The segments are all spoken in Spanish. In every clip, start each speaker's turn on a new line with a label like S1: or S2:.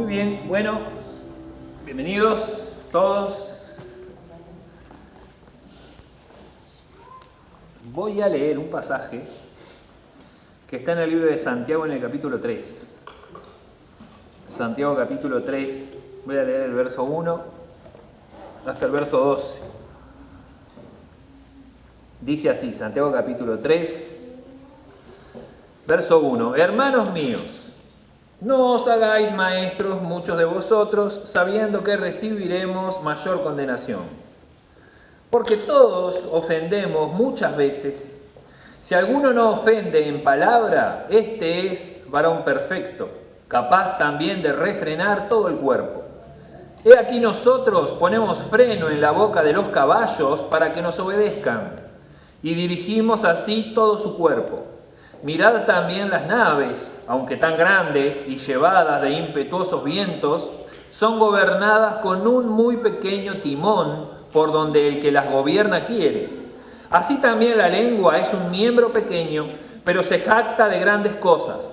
S1: Muy bien, bueno, bienvenidos todos. Voy a leer un pasaje que está en el libro de Santiago en el capítulo 3. Santiago capítulo 3, voy a leer el verso 1 hasta el verso 12. Dice así, Santiago capítulo 3, verso 1. Hermanos míos, no os hagáis maestros muchos de vosotros, sabiendo que recibiremos mayor condenación. Porque todos ofendemos muchas veces. Si alguno no ofende en palabra, este es varón perfecto, capaz también de refrenar todo el cuerpo. He aquí nosotros ponemos freno en la boca de los caballos para que nos obedezcan, y dirigimos así todo su cuerpo. Mirad también las naves, aunque tan grandes y llevadas de impetuosos vientos, son gobernadas con un muy pequeño timón por donde el que las gobierna quiere. Así también la lengua es un miembro pequeño, pero se jacta de grandes cosas.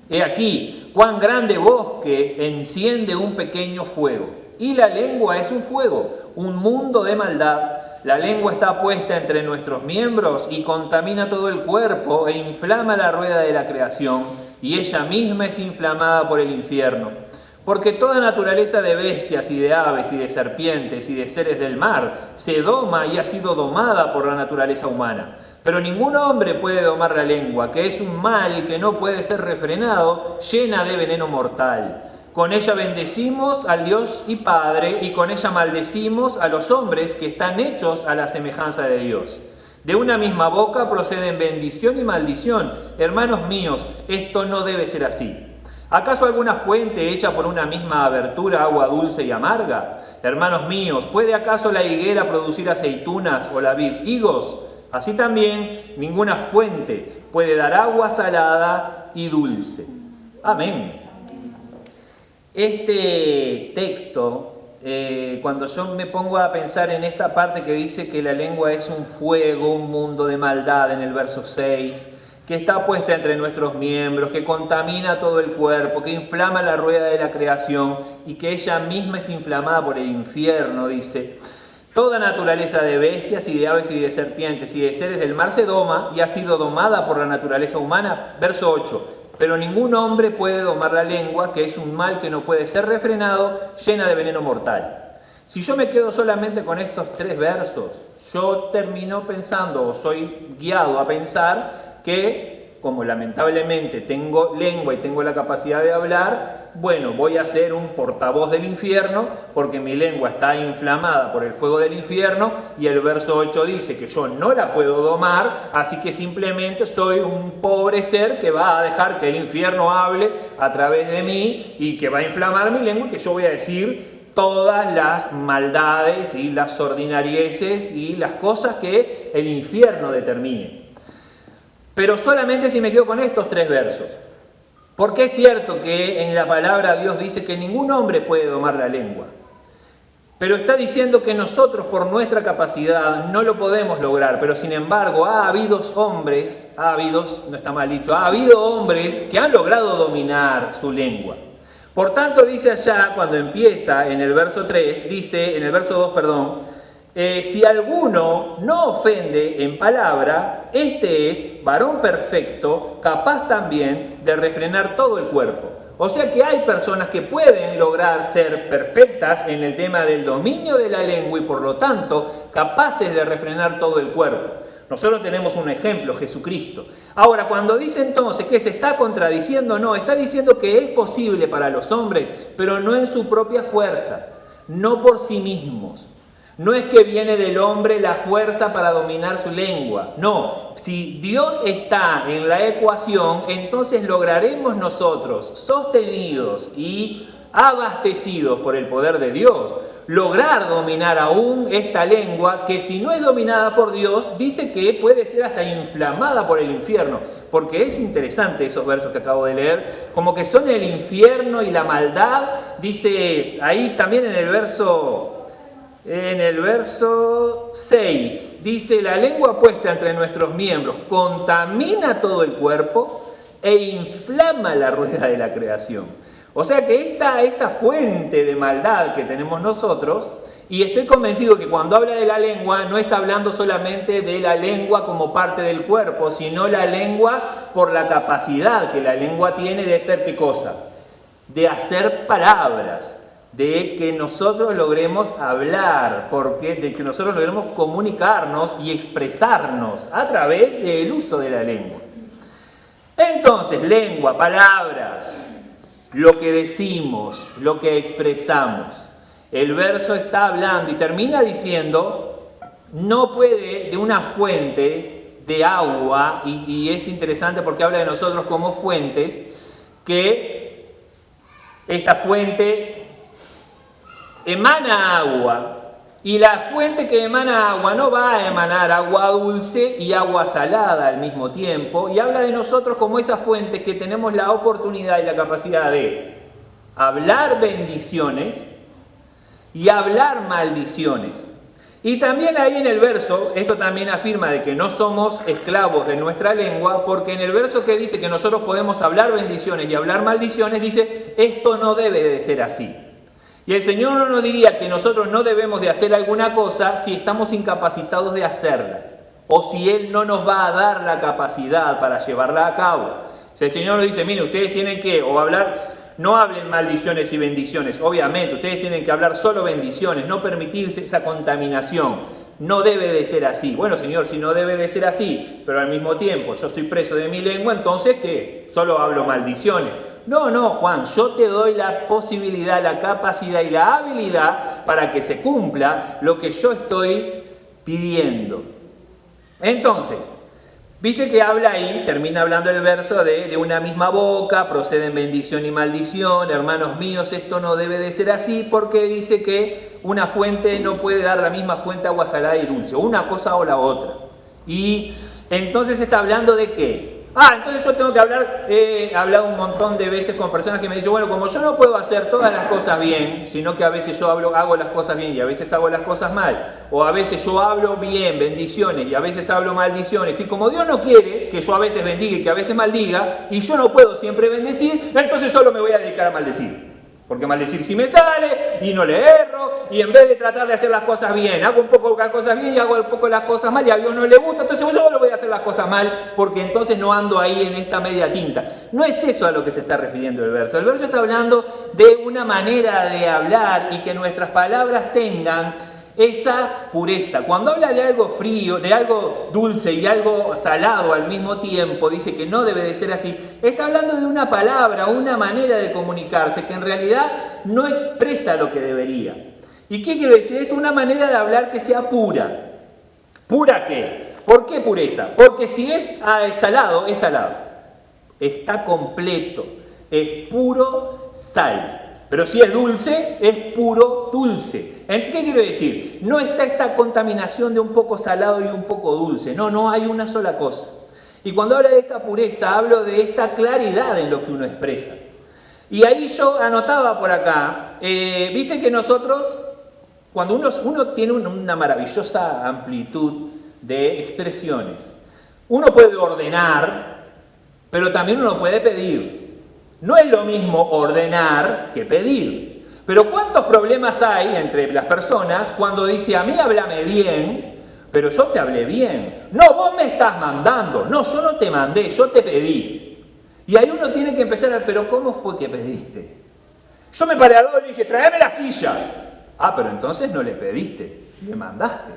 S1: He aquí, cuán grande bosque enciende un pequeño fuego. Y la lengua es un fuego, un mundo de maldad. La lengua está puesta entre nuestros miembros y contamina todo el cuerpo e inflama la rueda de la creación, y ella misma es inflamada por el infierno. Porque toda naturaleza de bestias y de aves y de serpientes y de seres del mar se doma y ha sido domada por la naturaleza humana. Pero ningún hombre puede domar la lengua, que es un mal que no puede ser refrenado, llena de veneno mortal. Con ella bendecimos al Dios y Padre, y con ella maldecimos a los hombres que están hechos a la semejanza de Dios. De una misma boca proceden bendición y maldición. Hermanos míos, esto no debe ser así. ¿Acaso alguna fuente hecha por una misma abertura agua dulce y amarga? Hermanos míos, ¿puede acaso la higuera producir aceitunas o la vid higos? Así también ninguna fuente puede dar agua salada y dulce. Amén. Este texto, cuando yo me pongo a pensar en esta parte que dice que la lengua es un fuego, un mundo de maldad en el verso 6, que está puesta entre nuestros miembros, que contamina todo el cuerpo, que inflama la rueda de la creación y que ella misma es inflamada por el infierno, dice. Toda naturaleza de bestias y de aves y de serpientes y de seres del mar se doma y ha sido domada por la naturaleza humana. Verso 8. Pero ningún hombre puede domar la lengua, que es un mal que no puede ser refrenado, llena de veneno mortal. Si yo me quedo solamente con estos 3 versos, yo termino pensando, o soy guiado a pensar, que como lamentablemente tengo lengua y tengo la capacidad de hablar, bueno, voy a ser un portavoz del infierno porque mi lengua está inflamada por el fuego del infierno y el verso 8 dice que yo no la puedo domar, así que simplemente soy un pobre ser que va a dejar que el infierno hable a través de mí y que va a inflamar mi lengua y que yo voy a decir todas las maldades y las ordinarieces y las cosas que el infierno determine. Pero solamente si me quedo con estos 3 versos. Porque es cierto que en la palabra Dios dice que ningún hombre puede domar la lengua. Pero está diciendo que nosotros por nuestra capacidad no lo podemos lograr. Pero sin embargo ha habido hombres que han logrado dominar su lengua. Por tanto dice allá, cuando empieza en el verso 3, dice, en el verso 2, perdón, si alguno no ofende en palabra, este es varón perfecto, capaz también de refrenar todo el cuerpo. O sea que hay personas que pueden lograr ser perfectas en el tema del dominio de la lengua y por lo tanto capaces de refrenar todo el cuerpo. Nosotros tenemos un ejemplo, Jesucristo. Ahora, cuando dice entonces que se está contradiciendo, no, está diciendo que es posible para los hombres, pero no en su propia fuerza, no por sí mismos. No es que viene del hombre la fuerza para dominar su lengua. No, si Dios está en la ecuación, entonces lograremos nosotros, sostenidos y abastecidos por el poder de Dios, lograr dominar aún esta lengua que si no es dominada por Dios, dice que puede ser hasta inflamada por el infierno. Porque es interesante esos versos que acabo de leer, como que son el infierno y la maldad. Dice ahí también en el verso 6, dice, la lengua puesta entre nuestros miembros contamina todo el cuerpo e inflama la rueda de la creación. O sea que esta fuente de maldad que tenemos nosotros, y estoy convencido que cuando habla de la lengua no está hablando solamente de la lengua como parte del cuerpo, sino la lengua por la capacidad que la lengua tiene de hacer ¿qué cosa? De hacer palabras, de que nosotros logremos hablar, de que nosotros logremos comunicarnos y expresarnos a través del uso de la lengua. Entonces, lengua, palabras, lo que decimos, lo que expresamos. El verso está hablando y termina diciendo, no puede de una fuente de agua, y es interesante porque habla de nosotros como fuentes, que esta fuente emana agua, y la fuente que emana agua no va a emanar agua dulce y agua salada al mismo tiempo, y habla de nosotros como esa fuente que tenemos la oportunidad y la capacidad de hablar bendiciones y hablar maldiciones. Y también ahí en el verso, esto también afirma de que no somos esclavos de nuestra lengua, porque en el verso que dice que nosotros podemos hablar bendiciones y hablar maldiciones, dice, esto no debe de ser así. Y el Señor no nos diría que nosotros no debemos de hacer alguna cosa si estamos incapacitados de hacerla, o si Él no nos va a dar la capacidad para llevarla a cabo. Si el Señor nos dice, mire, ustedes tienen que o hablar... No hablen maldiciones y bendiciones, obviamente, ustedes tienen que hablar solo bendiciones, no permitirse esa contaminación. No debe de ser así. Bueno, Señor, si no debe de ser así, pero al mismo tiempo yo soy preso de mi lengua, entonces ¿qué? Solo hablo maldiciones. No, Juan, yo te doy la posibilidad, la capacidad y la habilidad para que se cumpla lo que yo estoy pidiendo. Entonces, viste que habla ahí, termina hablando el verso de una misma boca, proceden bendición y maldición. Hermanos míos, esto no debe de ser así, porque dice que una fuente no puede dar la misma fuente agua salada y dulce, una cosa o la otra. Y entonces está hablando de ¿qué? Entonces yo tengo que hablar, he hablado un montón de veces con personas que me han dicho, bueno, como yo no puedo hacer todas las cosas bien, sino que a veces yo hago las cosas bien y a veces hago las cosas mal, o a veces yo hablo bien, bendiciones, y a veces hablo maldiciones, y como Dios no quiere que yo a veces bendiga y que a veces maldiga, y yo no puedo siempre bendecir, entonces solo me voy a dedicar a maldecir. Porque maldecir sí me sale, y no le erro, y en vez de tratar de hacer las cosas bien, hago un poco las cosas bien y hago un poco las cosas mal, y a Dios no le gusta, entonces yo solo voy a hacer las cosas mal, porque entonces no ando ahí en esta media tinta. No es eso a lo que se está refiriendo el verso. El verso está hablando de una manera de hablar y que nuestras palabras tengan esa pureza. Cuando habla de algo frío, de algo dulce y algo salado al mismo tiempo, dice que no debe de ser así. Está hablando de una palabra, una manera de comunicarse que en realidad no expresa lo que debería. ¿Y qué quiere decir esto? Una manera de hablar que sea pura. ¿Pura qué? ¿Por qué pureza? Porque si es salado, es salado. Está completo. Es puro sal. Pero si es dulce, es puro dulce. ¿Qué quiero decir? No está esta contaminación de un poco salado y un poco dulce. No hay una sola cosa. Y cuando hablo de esta pureza, hablo de esta claridad en lo que uno expresa. Y ahí yo anotaba por acá, viste que nosotros, cuando uno tiene una maravillosa amplitud de expresiones, uno puede ordenar, pero también uno puede pedir. No es lo mismo ordenar que pedir. Pero ¿cuántos problemas hay entre las personas cuando dice, a mí háblame bien, pero yo te hablé bien? No, vos me estás mandando. No, yo no te mandé, yo te pedí. Y ahí uno tiene que empezar a ver, pero ¿cómo fue que pediste? Yo me paré al lado y le dije, tráeme la silla. Pero entonces no le pediste, le mandaste.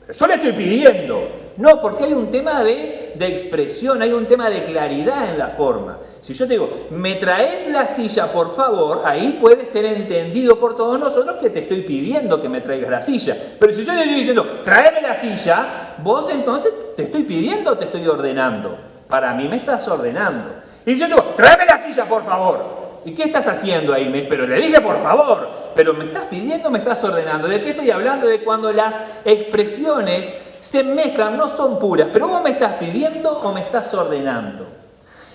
S1: Pero yo le estoy pidiendo. No, porque hay un tema de expresión, hay un tema de claridad en la forma. Si yo te digo, me traes la silla, por favor, ahí puede ser entendido por todos nosotros que te estoy pidiendo que me traigas la silla. Pero si yo te estoy diciendo, tráeme la silla, vos entonces te estoy pidiendo o te estoy ordenando. Para mí me estás ordenando. Y si yo te digo, tráeme la silla, por favor. ¿Y qué estás haciendo ahí? Pero le dije, por favor. Pero me estás pidiendo, me estás ordenando. ¿De qué estoy hablando? De cuando las expresiones se mezclan, no son puras. Pero vos me estás pidiendo o me estás ordenando.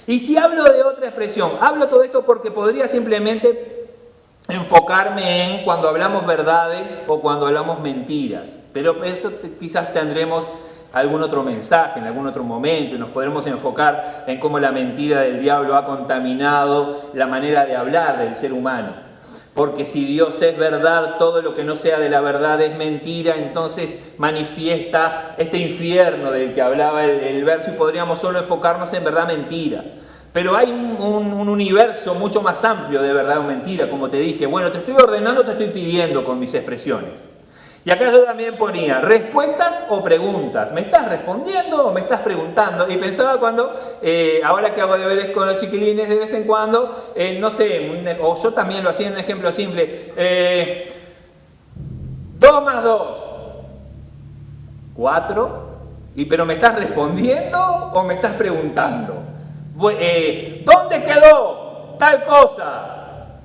S1: Y si hablo de otra expresión, hablo todo esto porque podría simplemente enfocarme en cuando hablamos verdades o cuando hablamos mentiras. Pero eso quizás tendremos algún otro mensaje, en algún otro momento, y nos podremos enfocar en cómo la mentira del diablo ha contaminado la manera de hablar del ser humano. Porque si Dios es verdad, todo lo que no sea de la verdad es mentira, entonces manifiesta este infierno del que hablaba el verso y podríamos solo enfocarnos en verdad mentira. Pero hay un universo mucho más amplio de verdad o mentira, como te dije. Bueno, te estoy ordenando, te estoy pidiendo con mis expresiones. Y acá yo también ponía respuestas o preguntas. ¿Me estás respondiendo o me estás preguntando? Y pensaba cuando, ahora que hago deberes con los chiquilines de vez en cuando, no sé, o yo también lo hacía en un ejemplo simple. 2 más 2, 4. ¿Pero me estás respondiendo o me estás preguntando? ¿Dónde quedó tal cosa?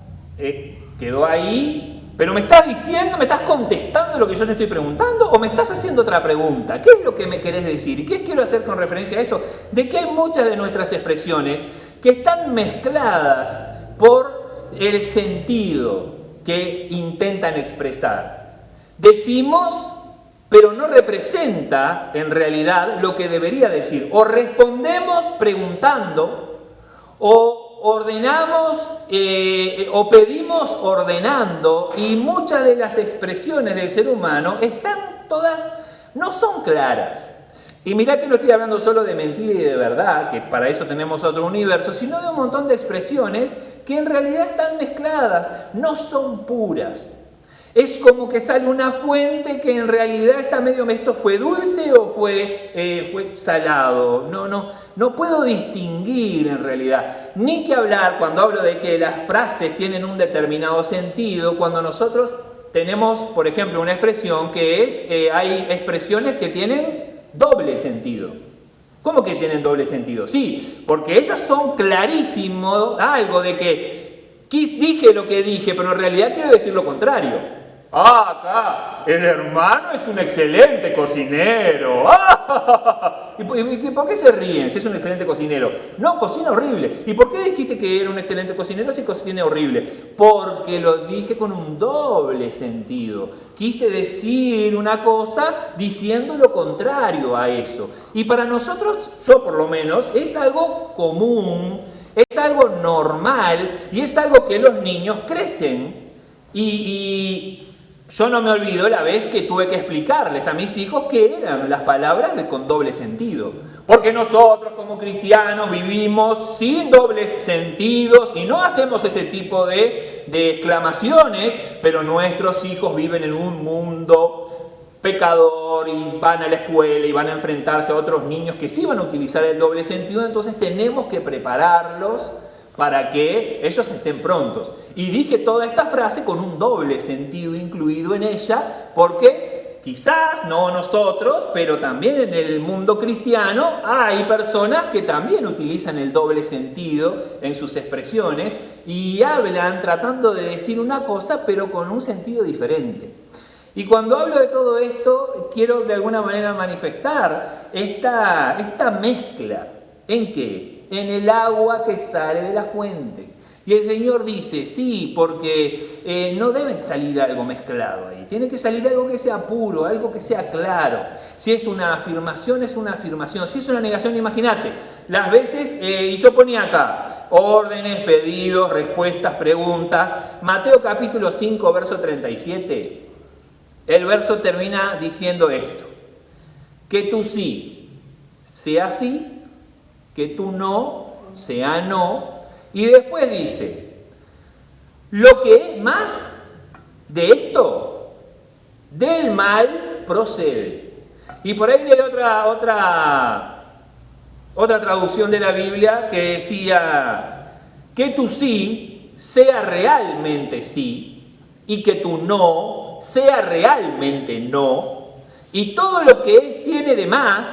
S1: Quedó ahí. ¿Pero me estás diciendo, me estás contestando lo que yo te estoy preguntando o me estás haciendo otra pregunta? ¿Qué es lo que me querés decir? ¿Y qué quiero hacer con referencia a esto? De que hay muchas de nuestras expresiones que están mezcladas por el sentido que intentan expresar. Decimos, pero no representa en realidad lo que debería decir. O respondemos preguntando o ordenamos o pedimos ordenando, y muchas de las expresiones del ser humano están todas, no son claras. Y mirá que no estoy hablando solo de mentira y de verdad, que para eso tenemos otro universo, sino de un montón de expresiones que en realidad están mezcladas, no son puras. Es como que sale una fuente que en realidad está medio, ¿esto fue dulce o fue salado? No puedo distinguir en realidad. Ni que hablar cuando hablo de que las frases tienen un determinado sentido, cuando nosotros tenemos, por ejemplo, una expresión que es, hay expresiones que tienen doble sentido. ¿Cómo que tienen doble sentido? Sí, porque esas son clarísimo, algo de que dije lo que dije, pero en realidad quiero decir lo contrario. Acá, el hermano es un excelente cocinero. ¿Y por qué se ríen si es un excelente cocinero? No, cocina horrible. ¿Y por qué dijiste que era un excelente cocinero si cocina horrible? Porque lo dije con un doble sentido. Quise decir una cosa diciendo lo contrario a eso. Y para nosotros, yo por lo menos, es algo común, es algo normal y es algo que los niños crecen. Y yo no me olvido la vez que tuve que explicarles a mis hijos qué eran las palabras con doble sentido. Porque nosotros como cristianos vivimos sin dobles sentidos y no hacemos ese tipo de exclamaciones, pero nuestros hijos viven en un mundo pecador y van a la escuela y van a enfrentarse a otros niños que sí van a utilizar el doble sentido, entonces tenemos que prepararlos para que ellos estén prontos. Y dije toda esta frase con un doble sentido incluido en ella, porque quizás, no nosotros, pero también en el mundo cristiano hay personas que también utilizan el doble sentido en sus expresiones y hablan tratando de decir una cosa, pero con un sentido diferente. Y cuando hablo de todo esto, quiero de alguna manera manifestar esta mezcla. ¿En qué? En el agua que sale de la fuente. Y el Señor dice, sí, porque no debe salir algo mezclado ahí. Tiene que salir algo que sea puro, algo que sea claro. Si es una afirmación, es una afirmación. Si es una negación, imagínate. Las veces, y yo ponía acá, órdenes, pedidos, respuestas, preguntas. Mateo capítulo 5, verso 37. El verso termina diciendo esto. Que tu sí sea sí, que tu no sea no. Y después dice, lo que es más de esto, del mal procede. Y por ahí leí otra traducción de la Biblia que decía, que tu sí sea realmente sí y que tu no sea realmente no. Y todo lo que tiene de más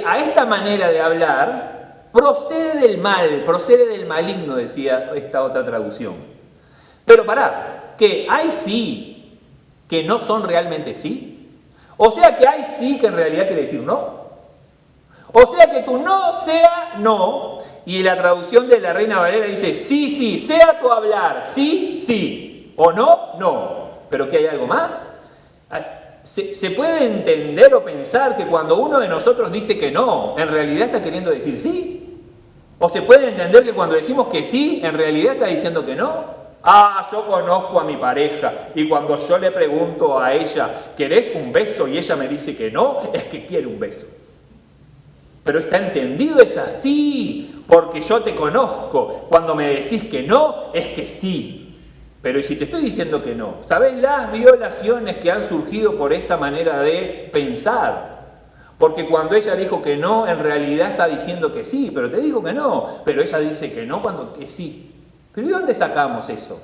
S1: a esta manera de hablar, procede del mal, procede del maligno, decía esta otra traducción. Pero pará, que hay sí que no son realmente sí. O sea que hay sí que en realidad quiere decir no. O sea que tu no sea no. Y la traducción de la Reina Valera dice, sí, sí, sea tu hablar, sí, sí. O no, no. ¿Pero qué hay algo más? ¿Se puede entender o pensar que cuando uno de nosotros dice que no, en realidad está queriendo decir sí? ¿O se puede entender que cuando decimos que sí, en realidad está diciendo que no? Yo conozco a mi pareja y cuando yo le pregunto a ella, ¿querés un beso? Y ella me dice que no, es que quiere un beso. Pero está entendido, es así, porque yo te conozco. Cuando me decís que no, es que sí. Pero ¿y si te estoy diciendo que no? ¿Sabés las violaciones que han surgido por esta manera de pensar? Porque cuando ella dijo que no, en realidad está diciendo que sí, pero te dijo que no. Pero ella dice que no cuando que sí. ¿Pero ¿y dónde sacamos eso?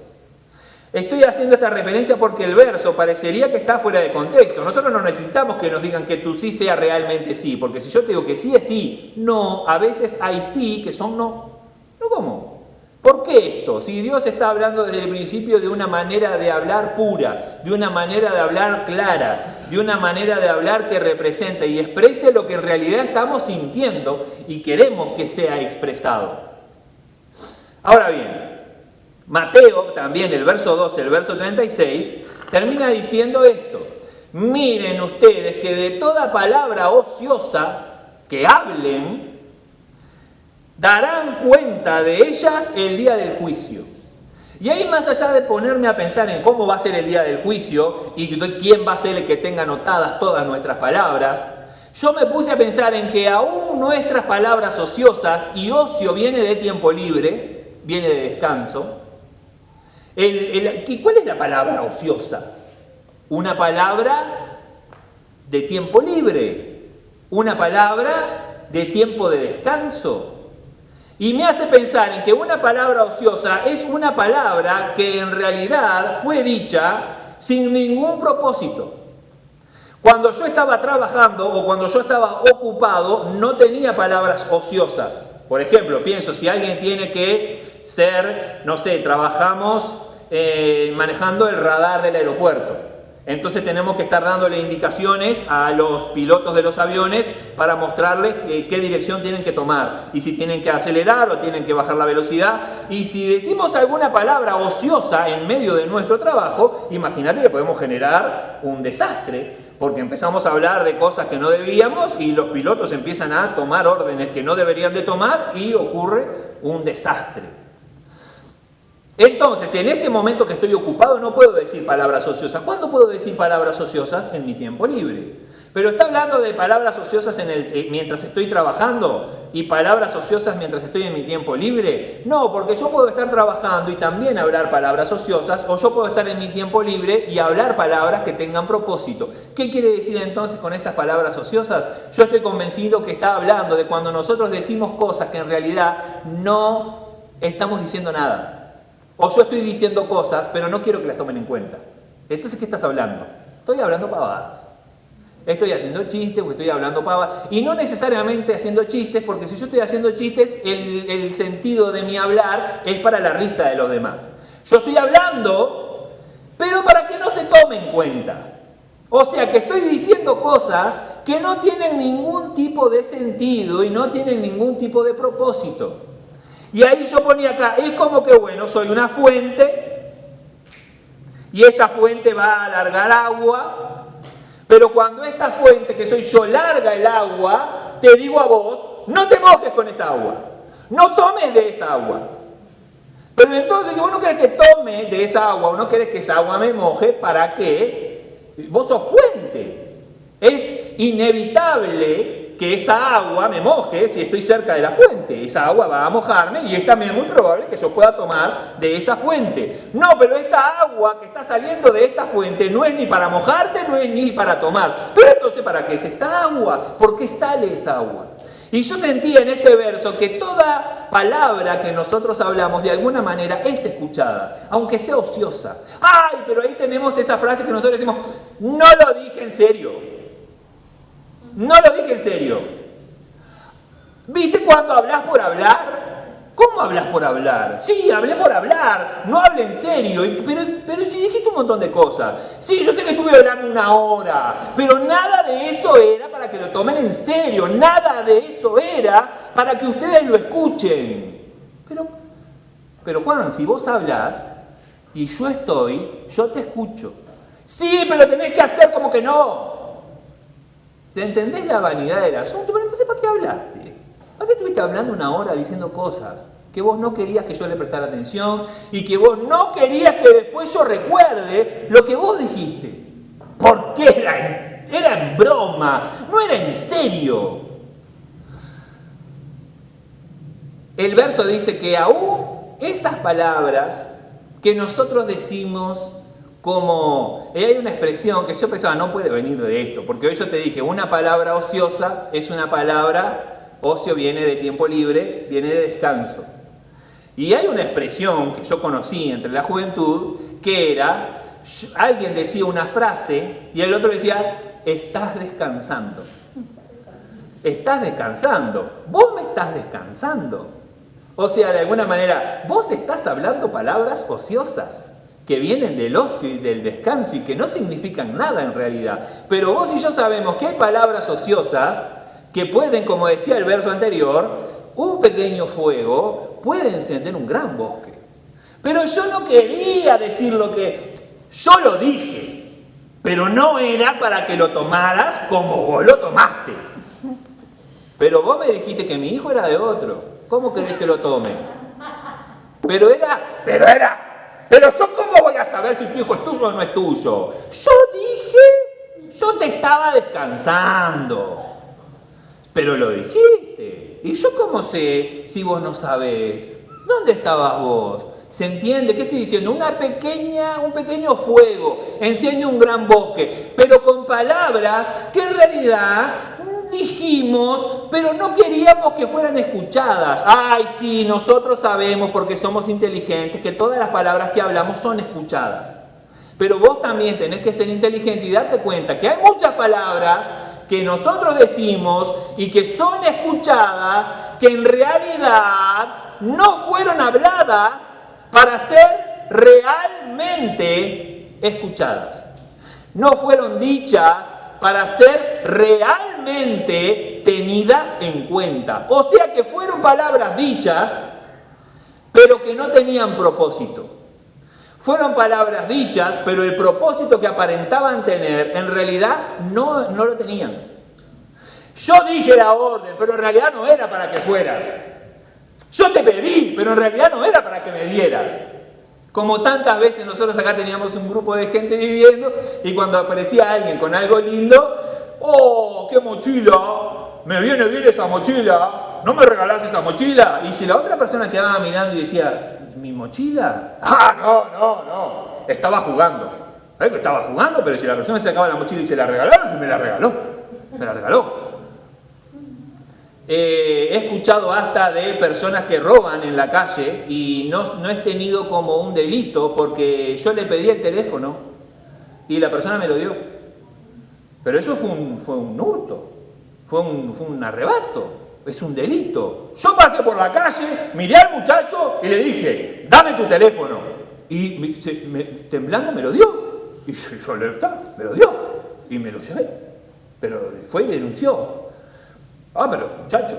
S1: Estoy haciendo esta referencia porque el verso parecería que está fuera de contexto. Nosotros no necesitamos que nos digan que tu sí sea realmente sí, porque si yo te digo que sí es sí, no, a veces hay sí que son no. ¿No cómo? ¿Por qué esto? Si Dios está hablando desde el principio de una manera de hablar pura, de una manera de hablar clara, de una manera de hablar que represente y exprese lo que en realidad estamos sintiendo y queremos que sea expresado. Ahora bien, Mateo, también el verso 12, el verso 36, termina diciendo esto. Miren ustedes que de toda palabra ociosa que hablen, darán cuenta de ellas el día del juicio. Y ahí, más allá de ponerme a pensar en cómo va a ser el día del juicio y quién va a ser el que tenga anotadas todas nuestras palabras, yo me puse a pensar en que aún nuestras palabras ociosas, y ocio viene de tiempo libre, viene de descanso. ¿Cuál es la palabra ociosa? Una palabra de tiempo libre, una palabra de tiempo de descanso. Y me hace pensar en que una palabra ociosa es una palabra que en realidad fue dicha sin ningún propósito. Cuando yo estaba trabajando o cuando yo estaba ocupado, no tenía palabras ociosas. Por ejemplo, pienso, si alguien tiene que ser, no sé, trabajamos manejando el radar del aeropuerto. Entonces tenemos que estar dándole indicaciones a los pilotos de los aviones para mostrarles qué dirección tienen que tomar y si tienen que acelerar o tienen que bajar la velocidad. Y si decimos alguna palabra ociosa en medio de nuestro trabajo, imagínate que podemos generar un desastre, porque empezamos a hablar de cosas que no debíamos y los pilotos empiezan a tomar órdenes que no deberían de tomar y ocurre un desastre. Entonces, en ese momento que estoy ocupado no puedo decir palabras ociosas. ¿Cuándo puedo decir palabras ociosas? En mi tiempo libre. Pero está hablando de palabras ociosas mientras estoy trabajando y palabras ociosas mientras estoy en mi tiempo libre. No, porque yo puedo estar trabajando y también hablar palabras ociosas, o yo puedo estar en mi tiempo libre y hablar palabras que tengan propósito. ¿Qué quiere decir entonces con estas palabras ociosas? Yo estoy convencido que está hablando de cuando nosotros decimos cosas que en realidad no estamos diciendo nada. O yo estoy diciendo cosas, pero no quiero que las tomen en cuenta. Entonces, ¿qué estás hablando? Estoy hablando pavadas. Estoy haciendo chistes o estoy hablando pavadas. Y no necesariamente haciendo chistes, porque si yo estoy haciendo chistes, el sentido de mi hablar es para la risa de los demás. Yo estoy hablando, pero para que no se tome en cuenta. O sea, que estoy diciendo cosas que no tienen ningún tipo de sentido y no tienen ningún tipo de propósito. Y ahí yo ponía acá, es como que bueno, soy una fuente y esta fuente va a alargar agua, pero cuando esta fuente que soy yo larga el agua, te digo a vos, no te mojes con esa agua, no tomes de esa agua. Pero entonces si vos no querés que tome de esa agua o no querés que esa agua me moje, ¿para qué? Vos sos fuente. Es inevitable que esa agua me moje si estoy cerca de la fuente. Esa agua va a mojarme y es también muy probable que yo pueda tomar de esa fuente. No, pero esta agua que está saliendo de esta fuente no es ni para mojarte, no es ni para tomar. Pero entonces, ¿para qué es esta agua? ¿Por qué sale esa agua? Y yo sentía en este verso que toda palabra que nosotros hablamos de alguna manera es escuchada, aunque sea ociosa. ¡Ay! Pero ahí tenemos esa frase que nosotros decimos, no lo dije en serio. No lo dije en serio. ¿Viste cuando hablas por hablar? ¿Cómo hablas por hablar? Sí, hablé por hablar, no hablé en serio. Pero si dijiste un montón de cosas. Sí, yo sé que estuve hablando 1 hora, pero nada de eso era para que lo tomen en serio. Nada de eso era para que ustedes lo escuchen. Pero Juan, si vos hablas y yo te escucho. Sí, pero tenés que hacer como que no. ¿Entendés la vanidad del asunto? Pero entonces, ¿para qué hablaste? ¿Para qué estuviste hablando una hora diciendo cosas que vos no querías que yo le prestara atención y que vos no querías que después yo recuerde lo que vos dijiste? Porque era en broma, no era en serio. El verso dice que aún esas palabras que nosotros decimos como... hay una expresión que yo pensaba no puede venir de esto, porque hoy yo te dije, una palabra ociosa es una palabra, ocio viene de tiempo libre, viene de descanso. Y hay una expresión que yo conocí entre la juventud que era, alguien decía una frase y el otro decía, estás descansando. Estás descansando. Vos me estás descansando. O sea, de alguna manera, vos estás hablando palabras ociosas que vienen del ocio y del descanso y que no significan nada en realidad. Pero vos y yo sabemos que hay palabras ociosas que pueden, como decía el verso anterior, un pequeño fuego puede encender un gran bosque. Pero yo no quería decir lo que... Yo lo dije, pero no era para que lo tomaras como vos lo tomaste. Pero vos me dijiste que mi hijo era de otro. ¿Cómo querés que lo tome? Pero yo cómo voy a saber si tu hijo es tuyo o no es tuyo. Yo dije, yo te estaba descansando. Pero lo dijiste. ¿Y yo cómo sé si vos no sabés? ¿Dónde estabas vos? ¿Se entiende? ¿Qué estoy diciendo? Un pequeño fuego enciende un gran bosque, pero con palabras que en realidad dijimos, pero no queríamos que fueran escuchadas. Ay, sí, nosotros sabemos porque somos inteligentes que todas las palabras que hablamos son escuchadas. Pero vos también tenés que ser inteligente y darte cuenta que hay muchas palabras que nosotros decimos y que son escuchadas, que en realidad no fueron habladas para ser realmente escuchadas. No fueron dichas para ser realmente tenidas en cuenta. O sea que fueron palabras dichas, pero que no tenían propósito. Fueron palabras dichas, pero el propósito que aparentaban tener, en realidad no lo tenían. Yo dije la orden, pero en realidad no era para que fueras. Yo te pedí, pero en realidad no era para que me dieras. Como tantas veces nosotros acá teníamos un grupo de gente viviendo y cuando aparecía alguien con algo lindo, ¡oh, qué mochila! Me viene bien esa mochila, ¿no me regalás esa mochila? Y si la otra persona quedaba mirando y decía, ¿mi mochila? ¡Ah, no! Estaba jugando. ¿Sabes que estaba jugando? Pero si la persona se sacaba la mochila y se la regalaron, me la regaló. Me la regaló. He escuchado hasta de personas que roban en la calle y no es tenido como un delito porque yo le pedí el teléfono y la persona me lo dio. Pero eso fue un hurto, fue un arrebato, es un delito. Yo pasé por la calle, miré al muchacho y le dije, dame tu teléfono. Y temblando me lo dio. Y yo me lo dio y me lo llevé. Pero fue y denunció. Pero muchacho,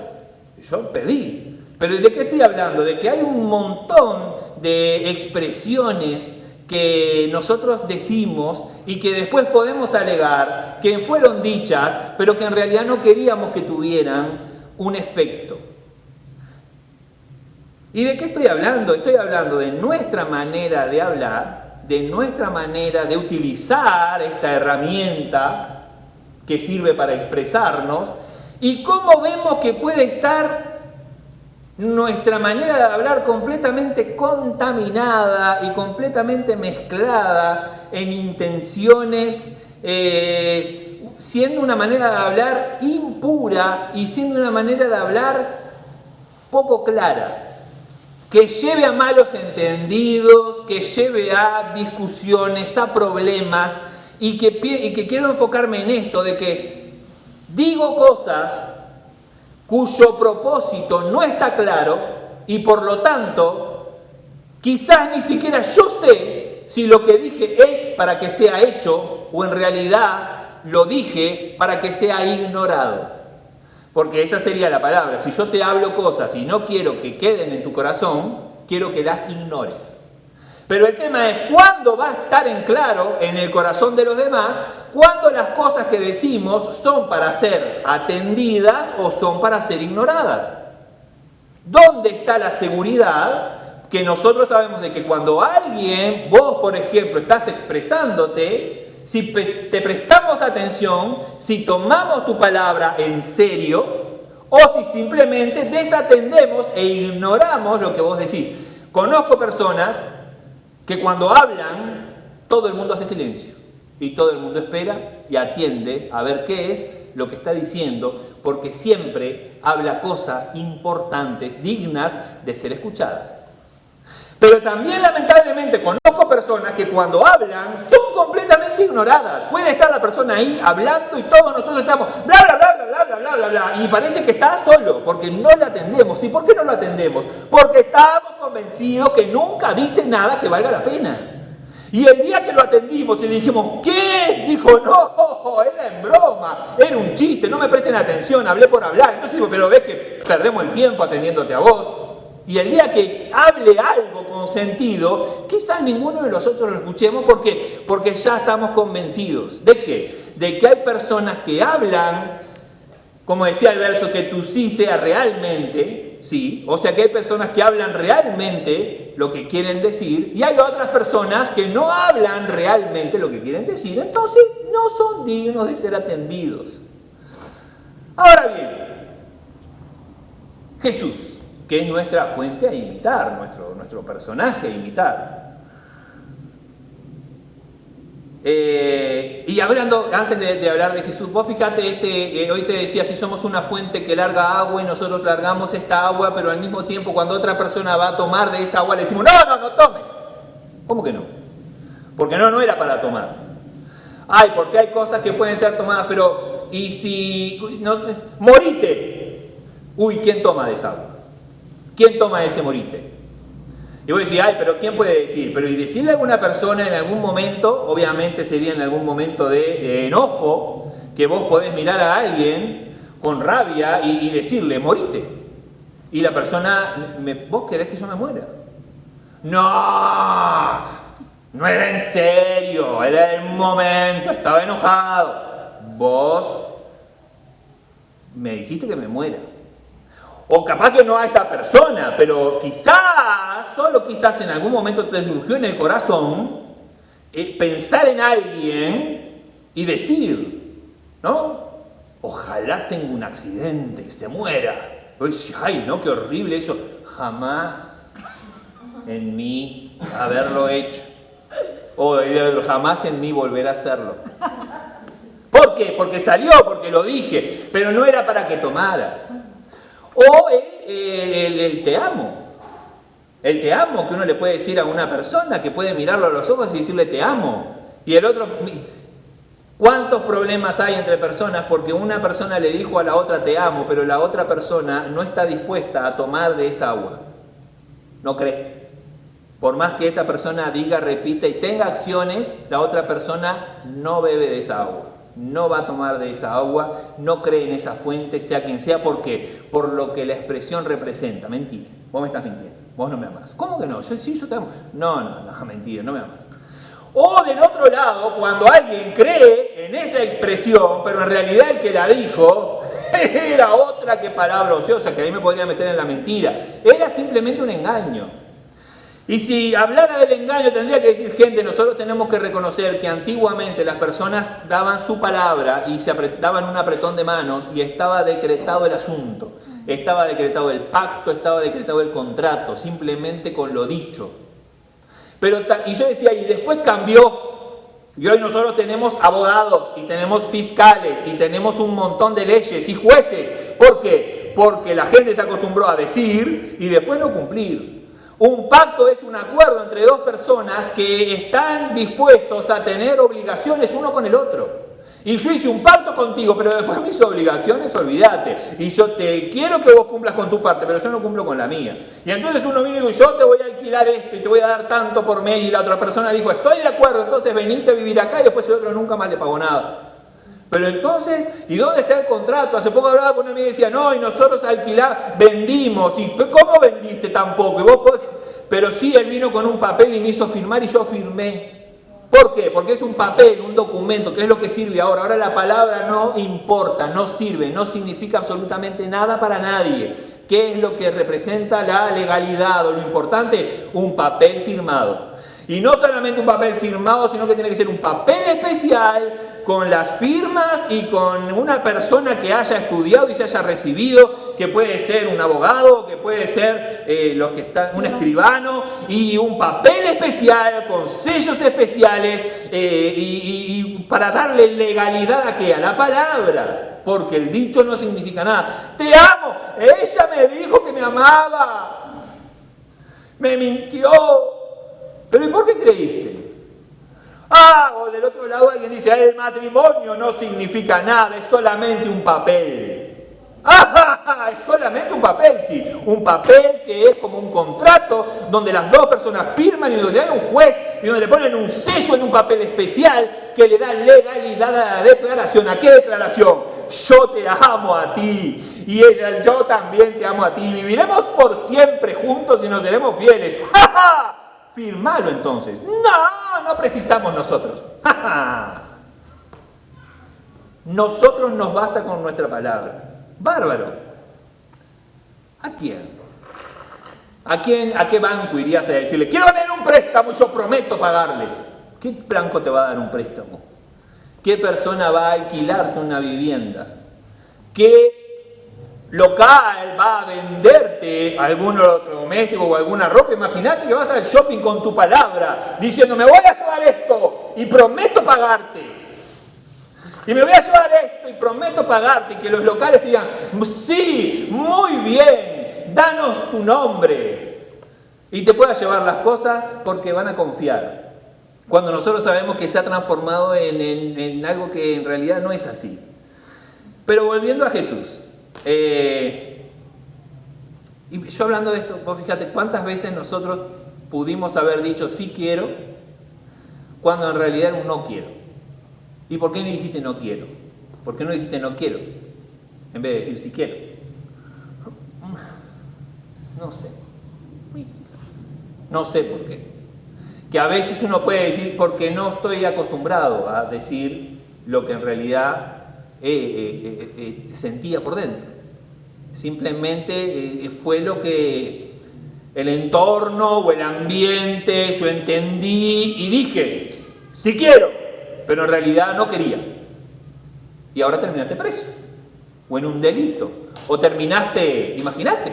S1: yo pedí. ¿Pero de qué estoy hablando? De que hay un montón de expresiones que nosotros decimos y que después podemos alegar que fueron dichas, pero que en realidad no queríamos que tuvieran un efecto. ¿Y de qué estoy hablando? Estoy hablando de nuestra manera de hablar, de nuestra manera de utilizar esta herramienta que sirve para expresarnos. Y cómo vemos que puede estar nuestra manera de hablar completamente contaminada y completamente mezclada en intenciones, siendo una manera de hablar impura y siendo una manera de hablar poco clara, que lleve a malos entendidos, que lleve a discusiones, a problemas, y que quiero enfocarme en esto, de que digo cosas cuyo propósito no está claro y por lo tanto quizás ni siquiera yo sé si lo que dije es para que sea hecho o en realidad lo dije para que sea ignorado. Porque esa sería la palabra. Si yo te hablo cosas y no quiero que queden en tu corazón, quiero que las ignores. Pero el tema es cuándo va a estar en claro en el corazón de los demás, cuándo las cosas que decimos son para ser atendidas o son para ser ignoradas. ¿Dónde está la seguridad que nosotros sabemos de que cuando alguien, vos por ejemplo, estás expresándote, si te prestamos atención, si tomamos tu palabra en serio, o si simplemente desatendemos e ignoramos lo que vos decís? Conozco personas que cuando hablan, todo el mundo hace silencio y todo el mundo espera y atiende a ver qué es lo que está diciendo, porque siempre habla cosas importantes, dignas de ser escuchadas. Pero también lamentablemente conozco personas que cuando hablan son completamente ignoradas. Puede estar la persona ahí hablando y todos nosotros estamos bla bla bla bla bla bla bla bla y parece que está solo porque no lo atendemos. ¿Y por qué no lo atendemos? Porque estamos convencidos que nunca dice nada que valga la pena. Y el día que lo atendimos y le dijimos, ¿qué? Dijo, no, era en broma, era un chiste, no me presten atención, hablé por hablar. Entonces digo, pero ves que perdemos el tiempo atendiéndote a vos. Y el día que hable algo con sentido, quizás ninguno de nosotros lo escuchemos porque ya estamos convencidos. ¿De qué? De que hay personas que hablan, como decía el verso, que tu sí sea realmente, sí. O sea que hay personas que hablan realmente lo que quieren decir y hay otras personas que no hablan realmente lo que quieren decir. Entonces no son dignos de ser atendidos. Ahora bien, Jesús, que es nuestra fuente a imitar, nuestro personaje a imitar. Y hablando, antes de hablar de Jesús, vos fíjate, hoy te decía, si somos una fuente que larga agua y nosotros largamos esta agua, pero al mismo tiempo cuando otra persona va a tomar de esa agua le decimos, no tomes. ¿Cómo que no? Porque no era para tomar. Ay, porque hay cosas que pueden ser tomadas, pero, y si, no, morite. Uy, ¿quién toma de esa agua? ¿Quién toma ese morite? Y vos decís, ay, pero ¿quién puede decir? Pero y decirle a alguna persona en algún momento, obviamente sería en algún momento de enojo, que vos podés mirar a alguien con rabia y decirle, morite. Y la persona, ¿vos querés que yo me muera? No era en serio, era el momento, estaba enojado. Vos me dijiste que me muera. O capaz que no a esta persona, pero quizás, solo quizás en algún momento te surgió en el corazón pensar en alguien y decir, ¿no? Ojalá tenga un accidente, que se muera. O decir, ay, no, qué horrible eso. Jamás en mí haberlo hecho. O jamás en mí volver a hacerlo. ¿Por qué? Porque salió, porque lo dije, pero no era para que tomaras. O el te amo. El te amo que uno le puede decir a una persona, que puede mirarlo a los ojos y decirle te amo. Y el otro, ¿cuántos problemas hay entre personas? Porque una persona le dijo a la otra te amo, pero la otra persona no está dispuesta a tomar de esa agua. No cree. Por más que esta persona diga, repita y tenga acciones, la otra persona no bebe de esa agua. No va a tomar de esa agua, no cree en esa fuente, sea quien sea. ¿Por qué? Por lo que la expresión representa. Mentira, vos me estás mintiendo, vos no me amás. ¿Cómo que no? Yo te amo. No, mentira, no me amás. O del otro lado, cuando alguien cree en esa expresión, pero en realidad el que la dijo era otra que palabra ociosa, que ahí me podría meter en la mentira. Era simplemente un engaño. Y si hablara del engaño tendría que decir, gente, nosotros tenemos que reconocer que antiguamente las personas daban su palabra y se daban un apretón de manos y estaba decretado el asunto, estaba decretado el pacto, estaba decretado el contrato, simplemente con lo dicho. Y yo decía, y después cambió, y hoy nosotros tenemos abogados y tenemos fiscales y tenemos un montón de leyes y jueces. ¿Por qué? Porque la gente se acostumbró a decir y después no cumplir. Un pacto es un acuerdo entre dos personas que están dispuestos a tener obligaciones uno con el otro. Y yo hice un pacto contigo, pero después mis obligaciones, olvídate. Y yo te quiero que vos cumplas con tu parte, pero yo no cumplo con la mía. Y entonces uno vino y dijo, yo te voy a alquilar esto y te voy a dar tanto por mes. Y la otra persona dijo, estoy de acuerdo, entonces venite a vivir acá y después el otro nunca más le pagó nada. Pero entonces, ¿y dónde está el contrato? Hace poco hablaba con una amiga y decía, no, y nosotros alquilamos, vendimos. ¿Y cómo vendiste tampoco? Y vos pero sí Él vino con un papel y me hizo firmar y yo firmé. ¿Por qué? Porque es un papel, un documento, que es lo que sirve ahora. Ahora la palabra no importa, no sirve, no significa absolutamente nada para nadie. ¿Qué es lo que representa la legalidad o lo importante? Un papel firmado. Y no solamente un papel firmado, sino que tiene que ser un papel especial con las firmas y con una persona que haya estudiado y se haya recibido, que puede ser un abogado, que puede ser un escribano, y un papel especial con sellos especiales y para darle legalidad ¿a qué? A la palabra, porque el dicho no significa nada. Te amo, ella me dijo que me amaba, me mintió. ¿Pero y por qué creíste? O del otro lado alguien dice, el matrimonio no significa nada, es solamente un papel. Es solamente un papel, sí. Un papel que es como un contrato donde las dos personas firman y donde hay un juez y donde le ponen un sello en un papel especial que le da legalidad a la declaración. ¿A qué declaración? Yo te amo a ti. Y ella, yo también te amo a ti. Viviremos por siempre juntos y nos seremos fieles. Firmalo entonces. No precisamos nosotros. Nosotros nos basta con nuestra palabra. Bárbaro. ¿A quién? ¿A qué banco irías a decirle, quiero tener un préstamo y yo prometo pagarles? ¿Qué banco te va a dar un préstamo? ¿Qué persona va a alquilarte una vivienda? ¿Qué local va a venderte algún electrodoméstico o alguna ropa? Imagínate que vas al shopping con tu palabra, diciendo, me voy a llevar esto y prometo pagarte. Y me voy a llevar esto y prometo pagarte. Y que los locales te digan, sí, muy bien, danos tu nombre. Y te puedas llevar las cosas porque van a confiar. Cuando nosotros sabemos que se ha transformado en algo que en realidad no es así. Pero volviendo a Jesús. Y yo hablando de esto, vos fíjate cuántas veces nosotros pudimos haber dicho sí quiero, cuando en realidad era un no quiero. ¿Y por qué no dijiste no quiero? ¿Por qué no dijiste no quiero? En vez de decir sí quiero. No sé. No sé por qué. Que a veces uno puede decir porque no estoy acostumbrado a decir lo que en realidad sentía por dentro. Simplemente fue lo que el entorno o el ambiente, yo entendí y dije, sí quiero, pero en realidad no quería. Y ahora terminaste preso, o en un delito, o terminaste, imagínate,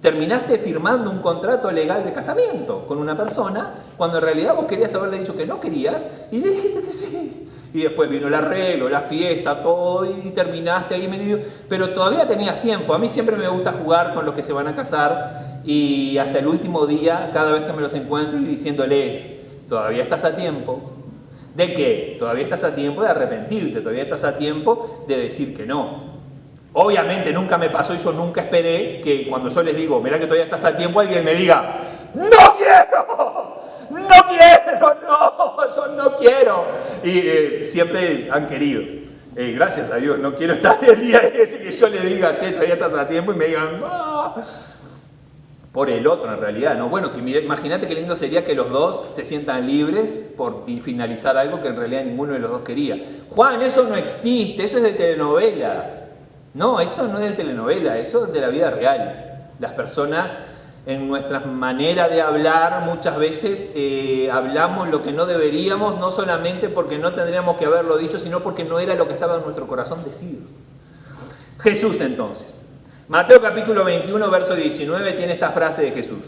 S1: terminaste firmando un contrato legal de casamiento con una persona, cuando en realidad vos querías haberle dicho que no querías, y le dijiste que sí. Y después vino el arreglo, la fiesta, todo, y terminaste ahí medio. Pero todavía tenías tiempo. A mí siempre me gusta jugar con los que se van a casar y hasta el último día, cada vez que me los encuentro y diciéndoles, todavía estás a tiempo. ¿De qué? Todavía estás a tiempo de arrepentirte, todavía estás a tiempo de decir que no. Obviamente nunca me pasó y yo nunca esperé que cuando yo les digo, mirá que todavía estás a tiempo, alguien me diga, ¡no quiero! ¡No quiero! ¡No! ¡Yo no quiero! Y siempre han querido. Gracias a Dios, no quiero estar el día ese que yo le diga, che, todavía estás a tiempo y me digan, ¡no! Por el otro en realidad, ¿no? Bueno, que imagínate qué lindo sería que los dos se sientan libres y finalizar algo que en realidad ninguno de los dos quería. Juan, eso no existe, eso es de telenovela. No, eso no es de telenovela, eso es de la vida real. Las personas en nuestra manera de hablar muchas veces hablamos lo que no deberíamos, no solamente porque no tendríamos que haberlo dicho, sino porque no era lo que estaba en nuestro corazón decidido. Jesús entonces. Mateo capítulo 21, verso 19 tiene esta frase de Jesús.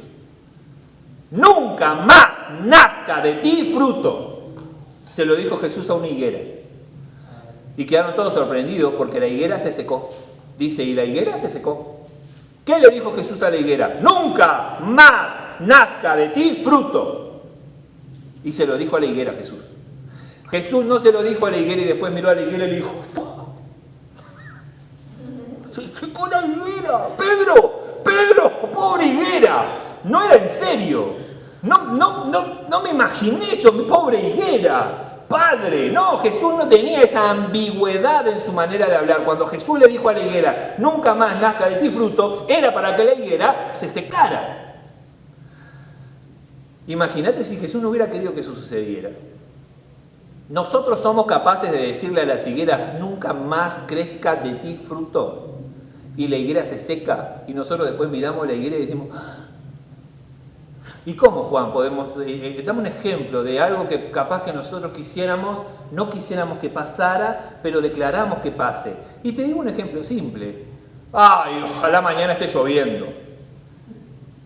S1: Nunca más nazca de ti fruto. Se lo dijo Jesús a una higuera. Y quedaron todos sorprendidos porque la higuera se secó. Dice, y la higuera se secó. ¿Qué le dijo Jesús a la higuera? Nunca más nazca de ti fruto. Y se lo dijo a la higuera Jesús. Jesús no se lo dijo a la higuera y después miró a la higuera y le dijo, se secó la higuera. Pedro, pobre higuera. No era en serio. No me imaginé yo, pobre higuera. Padre, no, Jesús no tenía esa ambigüedad en su manera de hablar. Cuando Jesús le dijo a la higuera, nunca más nazca de ti fruto, era para que la higuera se secara. Imagínate si Jesús no hubiera querido que eso sucediera. Nosotros somos capaces de decirle a las higueras, nunca más crezca de ti fruto. Y la higuera se seca y nosotros después miramos la higuera y decimos, ¿y cómo, Juan? Podemos dame un ejemplo de algo que capaz que nosotros no quisiéramos que pasara, pero declaramos que pase. Y te digo un ejemplo simple. Ay, ojalá mañana esté lloviendo.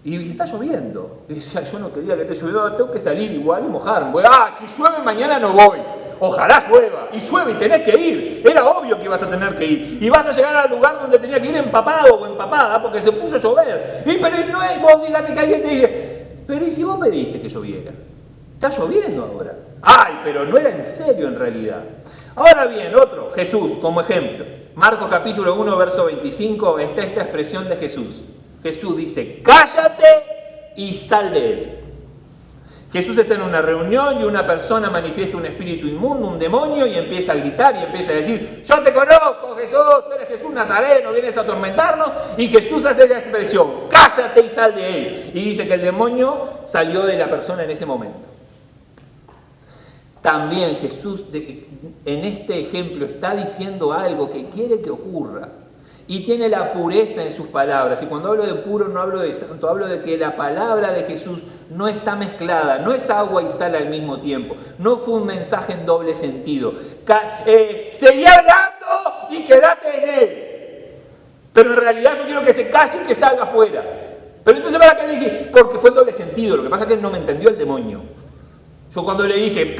S1: Y está lloviendo. Y decía, yo no quería que esté lloviendo, tengo que salir igual y mojarme. Si llueve mañana no voy. Ojalá llueva. Y llueve y tenés que ir. Era obvio que ibas a tener que ir. Y vas a llegar al lugar donde tenías que ir empapado o empapada porque se puso a llover. Pero no es, vos fíjate que alguien te dice, pero ¿y si vos pediste que lloviera? Está lloviendo ahora. Ay, pero no era en serio en realidad. Ahora bien, otro, Jesús como ejemplo. Marcos capítulo 1, verso 25, está esta expresión de Jesús. Jesús dice, cállate y sal de él. Jesús está en una reunión y una persona manifiesta un espíritu inmundo, un demonio, y empieza a gritar y empieza a decir, yo te conozco, Jesús, tú eres Jesús Nazareno, vienes a atormentarnos, y Jesús hace esa expresión, cállate y sal de él. Y dice que el demonio salió de la persona en ese momento. También Jesús en este ejemplo está diciendo algo que quiere que ocurra. Y tiene la pureza en sus palabras. Y cuando hablo de puro no hablo de santo, hablo de que la palabra de Jesús no está mezclada, no es agua y sal al mismo tiempo. No fue un mensaje en doble sentido. Seguí hablando y quédate en él. Pero en realidad yo quiero que se calle y que salga afuera. Pero entonces ¿para qué le dije? Porque fue en doble sentido. Lo que pasa es que él no me entendió el demonio. Yo cuando le dije,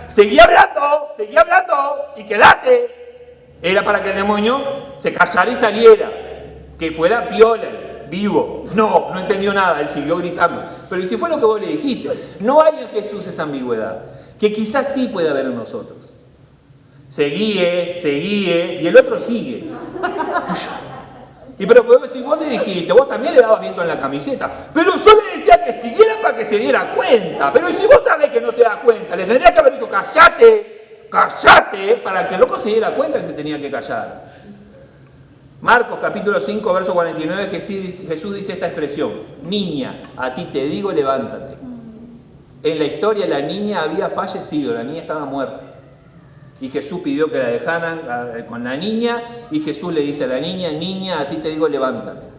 S1: seguí hablando y quédate, era para que el demonio se callara y saliera, que fuera piola, vivo. No entendió nada, él siguió gritando. Pero ¿y si fue lo que vos le dijiste? No hay en Jesús esa ambigüedad, que quizás sí puede haber en nosotros. Seguí, y el otro sigue. Y pero si vos le dijiste, vos también le dabas viento en la camiseta. Pero yo le decía que siguiera para que se diera cuenta. Pero si vos sabés que no se da cuenta, le tendría que haber dicho, cállate, para que el loco se diera cuenta que se tenía que callar. Marcos capítulo 5, verso 49, Jesús dice esta expresión, niña, a ti te digo, levántate. En la historia la niña había fallecido, la niña estaba muerta. Y Jesús pidió que la dejaran con la niña, y Jesús le dice a la niña, niña, a ti te digo, levántate.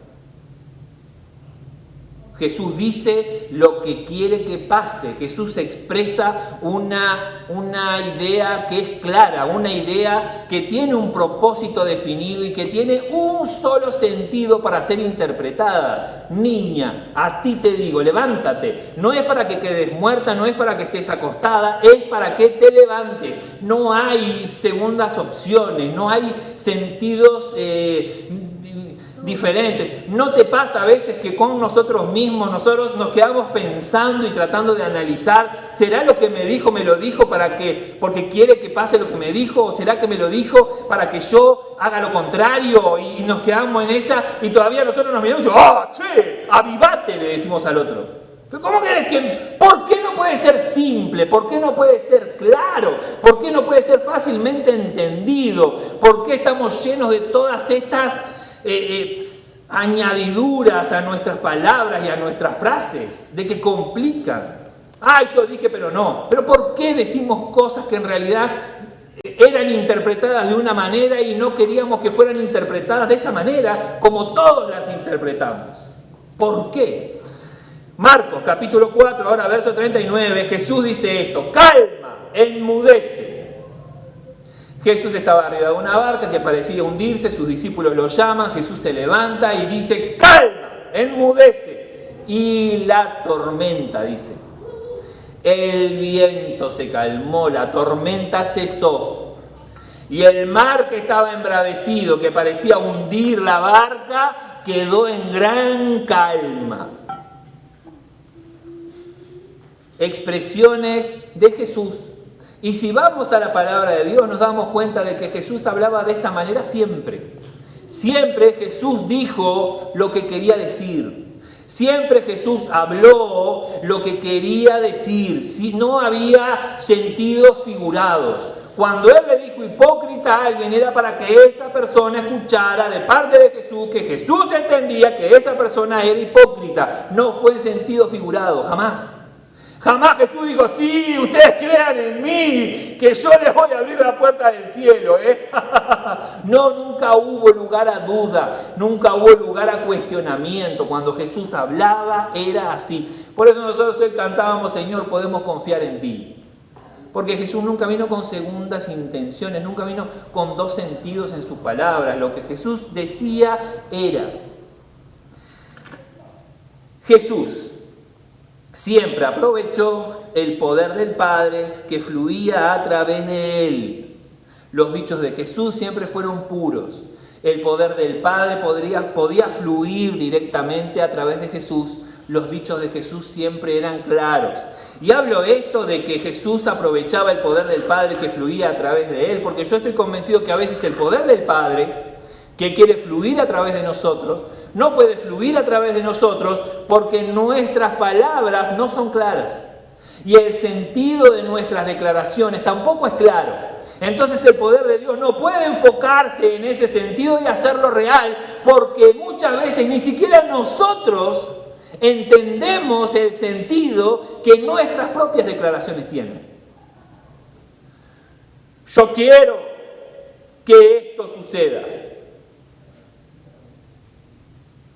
S1: Jesús dice lo que quiere que pase. Jesús expresa una idea que es clara, una idea que tiene un propósito definido y que tiene un solo sentido para ser interpretada. Niña, a ti te digo, levántate. No es para que quedes muerta, no es para que estés acostada, es para que te levantes. No hay segundas opciones, no hay sentidos diferentes. ¿No te pasa a veces que con nosotros mismos nosotros nos quedamos pensando y tratando de analizar, ¿será lo que me dijo, me lo dijo porque quiere que pase lo que me dijo? ¿O será que me lo dijo para que yo haga lo contrario? Y nos quedamos en esa y todavía nosotros nos miramos y decimos, che, avivate, le decimos al otro. Pero ¿cómo querés que? ¿Por qué no puede ser simple? ¿Por qué no puede ser claro? ¿Por qué no puede ser fácilmente entendido? ¿Por qué estamos llenos de todas estas añadiduras a nuestras palabras y a nuestras frases, de que complican? Yo dije pero no. Pero ¿por qué decimos cosas que en realidad eran interpretadas de una manera y no queríamos que fueran interpretadas de esa manera como todos las interpretamos? ¿Por qué? Marcos capítulo 4, ahora verso 39, Jesús dice esto, calma, enmudece. Jesús estaba arriba de una barca que parecía hundirse, sus discípulos lo llaman, Jesús se levanta y dice, calma, enmudece. Y la tormenta, dice. El viento se calmó, la tormenta cesó. Y el mar que estaba embravecido, que parecía hundir la barca, quedó en gran calma. Expresiones de Jesús. Y si vamos a la palabra de Dios nos damos cuenta de que Jesús hablaba de esta manera siempre. Siempre Jesús dijo lo que quería decir. Siempre Jesús habló lo que quería decir. Si no había sentidos figurados. Cuando Él le dijo hipócrita a alguien era para que esa persona escuchara de parte de Jesús que Jesús entendía que esa persona era hipócrita. No fue en sentido figurado, jamás. Jamás Jesús dijo, sí, ustedes crean en mí, que yo les voy a abrir la puerta del cielo. No, nunca hubo lugar a duda, nunca hubo lugar a cuestionamiento. Cuando Jesús hablaba, era así. Por eso nosotros hoy cantábamos, Señor, podemos confiar en ti. Porque Jesús nunca vino con segundas intenciones, nunca vino con dos sentidos en sus palabras. Lo que Jesús decía era, Jesús siempre aprovechó el poder del Padre que fluía a través de él. Los dichos de Jesús siempre fueron puros. El poder del Padre podía fluir directamente a través de Jesús. Los dichos de Jesús siempre eran claros. Y hablo esto de que Jesús aprovechaba el poder del Padre que fluía a través de él, porque yo estoy convencido que a veces el poder del Padre, que quiere fluir a través de nosotros, no puede fluir a través de nosotros porque nuestras palabras no son claras. Y el sentido de nuestras declaraciones tampoco es claro. Entonces el poder de Dios no puede enfocarse en ese sentido y hacerlo real, porque muchas veces ni siquiera nosotros entendemos el sentido que nuestras propias declaraciones tienen. Yo quiero que esto suceda.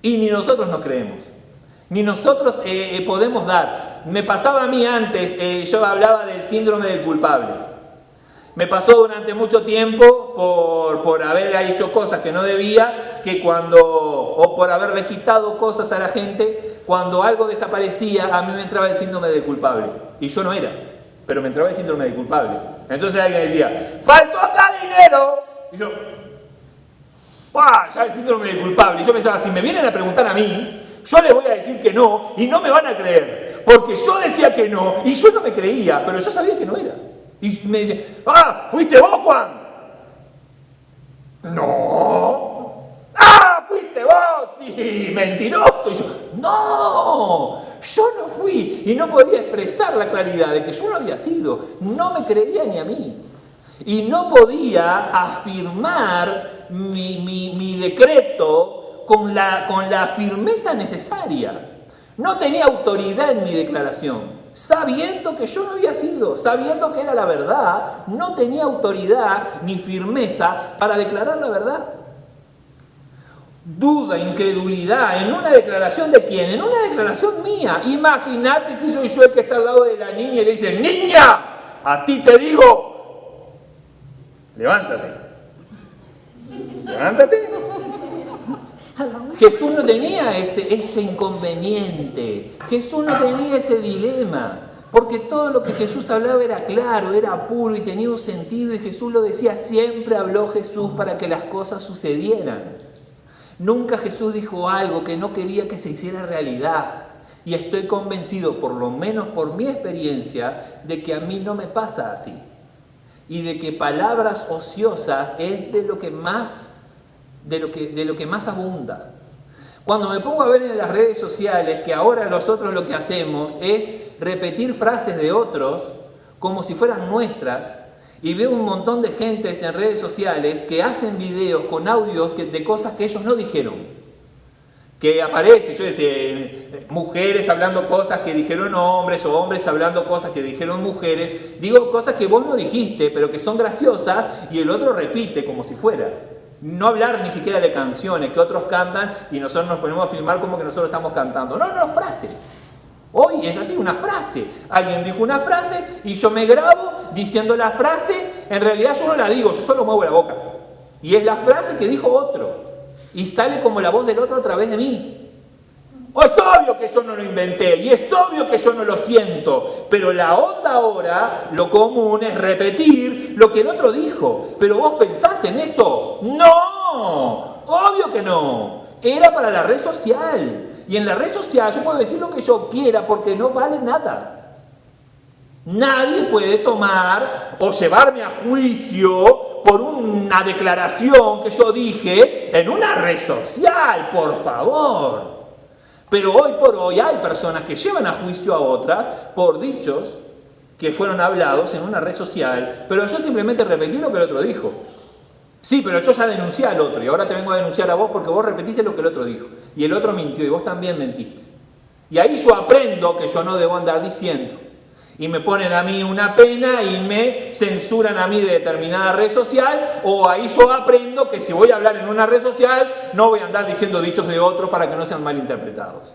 S1: Y ni nosotros nos creemos, ni nosotros podemos dar. Me pasaba a mí antes, yo hablaba del síndrome del culpable. Me pasó durante mucho tiempo por haber hecho cosas que no debía, o por haberle quitado cosas a la gente, cuando algo desaparecía, a mí me entraba el síndrome del culpable. Y yo no era, pero me entraba el síndrome del culpable. Entonces alguien decía, faltó acá dinero. Y yo, ya el síndrome del culpable. Y yo pensaba, si me vienen a preguntar a mí, yo les voy a decir que no y no me van a creer. Porque yo decía que no y yo no me creía, pero yo sabía que no era. Y me dicen, ¿fuiste vos, Juan? No. ¿Fuiste vos? Sí, mentiroso. Y yo, no, yo no fui. Y no podía expresar la claridad de que yo no había sido. No me creía ni a mí. Y no podía afirmar mi decreto con la firmeza necesaria. No tenía autoridad en mi declaración. Sabiendo que yo no había sido, sabiendo que era la verdad, no tenía autoridad ni firmeza para declarar la verdad. Duda, incredulidad, en una declaración de quién, en una declaración mía. Imagínate si soy yo el que está al lado de la niña y le dice, niña, a ti te digo, levántate. Levántate. Jesús no tenía ese inconveniente. Jesús no tenía ese dilema. Porque todo lo que Jesús hablaba era claro, era puro y tenía un sentido. Y Jesús lo decía, siempre habló Jesús para que las cosas sucedieran. Nunca Jesús dijo algo que no quería que se hiciera realidad. Y estoy convencido, por lo menos por mi experiencia, de que a mí no me pasa así. Y de que palabras ociosas es de lo que más abunda. Cuando me pongo a ver en las redes sociales que ahora nosotros lo que hacemos es repetir frases de otros como si fueran nuestras, y veo un montón de gentes en redes sociales que hacen videos con audios de cosas que ellos no dijeron, que aparece, yo decía, mujeres hablando cosas que dijeron hombres, o hombres hablando cosas que dijeron mujeres. Digo cosas que vos no dijiste pero que son graciosas y el otro repite como si fuera. No hablar ni siquiera de canciones que otros cantan y nosotros nos ponemos a filmar como que nosotros estamos cantando. No, frases. Hoy es así, una frase. Alguien dijo una frase y yo me grabo diciendo la frase. En realidad yo no la digo, yo solo muevo la boca. Y es la frase que dijo otro. Y sale como la voz del otro a través de mí. Es obvio que yo no lo inventé y es obvio que yo no lo siento, pero la onda ahora, lo común es repetir lo que el otro dijo. ¿Pero vos pensás en eso? ¡No! Obvio que no. Era para la red social. Y en la red social yo puedo decir lo que yo quiera porque no vale nada. Nadie puede tomar o llevarme a juicio por una declaración que yo dije en una red social, por favor. Pero hoy por hoy hay personas que llevan a juicio a otras por dichos que fueron hablados en una red social, pero yo simplemente repetí lo que el otro dijo. Sí, pero yo ya denuncié al otro y ahora te vengo a denunciar a vos porque vos repetiste lo que el otro dijo. Y el otro mintió y vos también mentiste. Y ahí yo aprendo que yo no debo andar diciendo. Y me ponen a mí una pena y me censuran a mí de determinada red social, o ahí yo aprendo que si voy a hablar en una red social no voy a andar diciendo dichos de otros para que no sean malinterpretados.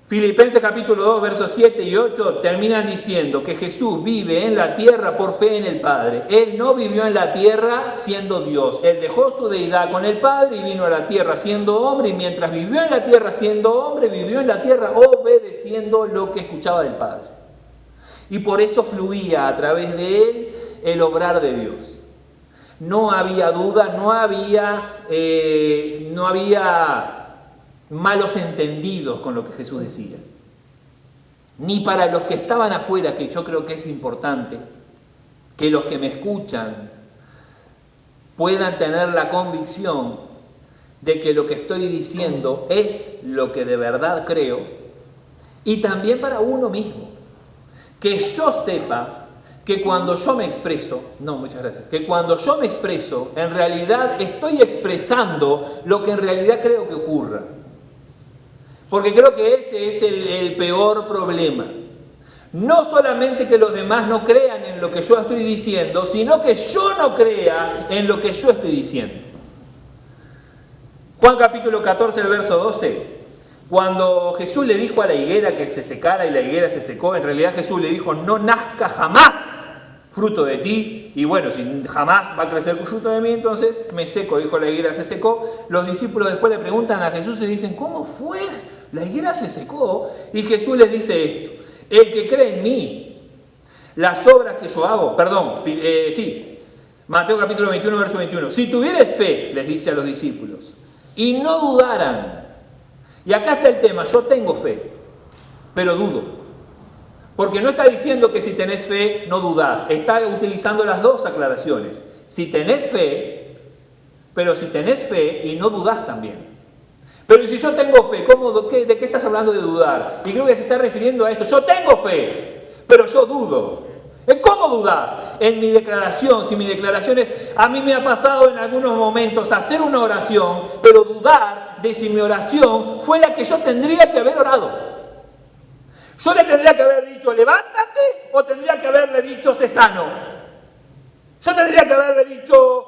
S1: Filipenses capítulo 2, versos 7 y 8 terminan diciendo que Jesús vive en la tierra por fe en el Padre. Él no vivió en la tierra siendo Dios. Él dejó su deidad con el Padre y vino a la tierra siendo hombre. Y mientras vivió en la tierra siendo hombre, vivió en la tierra obedeciendo lo que escuchaba del Padre. Y por eso fluía a través de él el obrar de Dios. No había duda, no había malos entendidos con lo que Jesús decía. Ni para los que estaban afuera, que yo creo que es importante, que los que me escuchan puedan tener la convicción de que lo que estoy diciendo es lo que de verdad creo, y también para uno mismo, que yo sepa que cuando yo me expreso, que cuando yo me expreso, en realidad estoy expresando lo que en realidad creo que ocurra. Porque creo que ese es el peor problema. No solamente que los demás no crean en lo que yo estoy diciendo, sino que yo no crea en lo que yo estoy diciendo. Juan capítulo 14, el verso 12. Cuando Jesús le dijo a la higuera que se secara y la higuera se secó, en realidad Jesús le dijo, no nazca jamás fruto de ti. Y bueno, si jamás va a crecer fruto de mí, entonces me seco. Dijo, la higuera se secó. Los discípulos después le preguntan a Jesús y dicen, ¿cómo fue? La higuera se secó. Y Jesús les dice esto, el que cree en mí, las obras que yo hago, Mateo capítulo 21, verso 21. Si tuvieres fe, les dice a los discípulos, y no dudaran. Y acá está el tema, yo tengo fe, pero dudo. Porque no está diciendo que si tenés fe no dudás, está utilizando las dos aclaraciones. Si tenés fe, pero si tenés fe y no dudás también. Pero si yo tengo fe, ¿de qué estás hablando de dudar? Y creo que se está refiriendo a esto. Yo tengo fe, pero yo dudo. ¿En cómo dudás? En mi declaración. Si mi declaración es, a mí me ha pasado en algunos momentos hacer una oración, pero dudar de si mi oración fue la que yo tendría que haber orado. Yo le tendría que haber dicho, levántate, o tendría que haberle dicho, sé sano. Yo tendría que haberle dicho,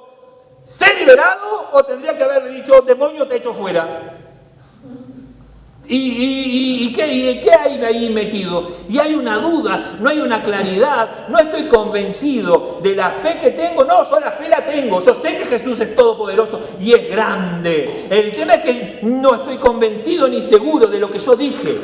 S1: sé liberado, o tendría que haberle dicho, demonio, te echo fuera. ¿Y qué hay ahí metido? Y hay una duda, no hay una claridad, no estoy convencido de la fe que tengo. No, yo la fe la tengo, yo sé que Jesús es todopoderoso y es grande. El tema es que no estoy convencido ni seguro de lo que yo dije.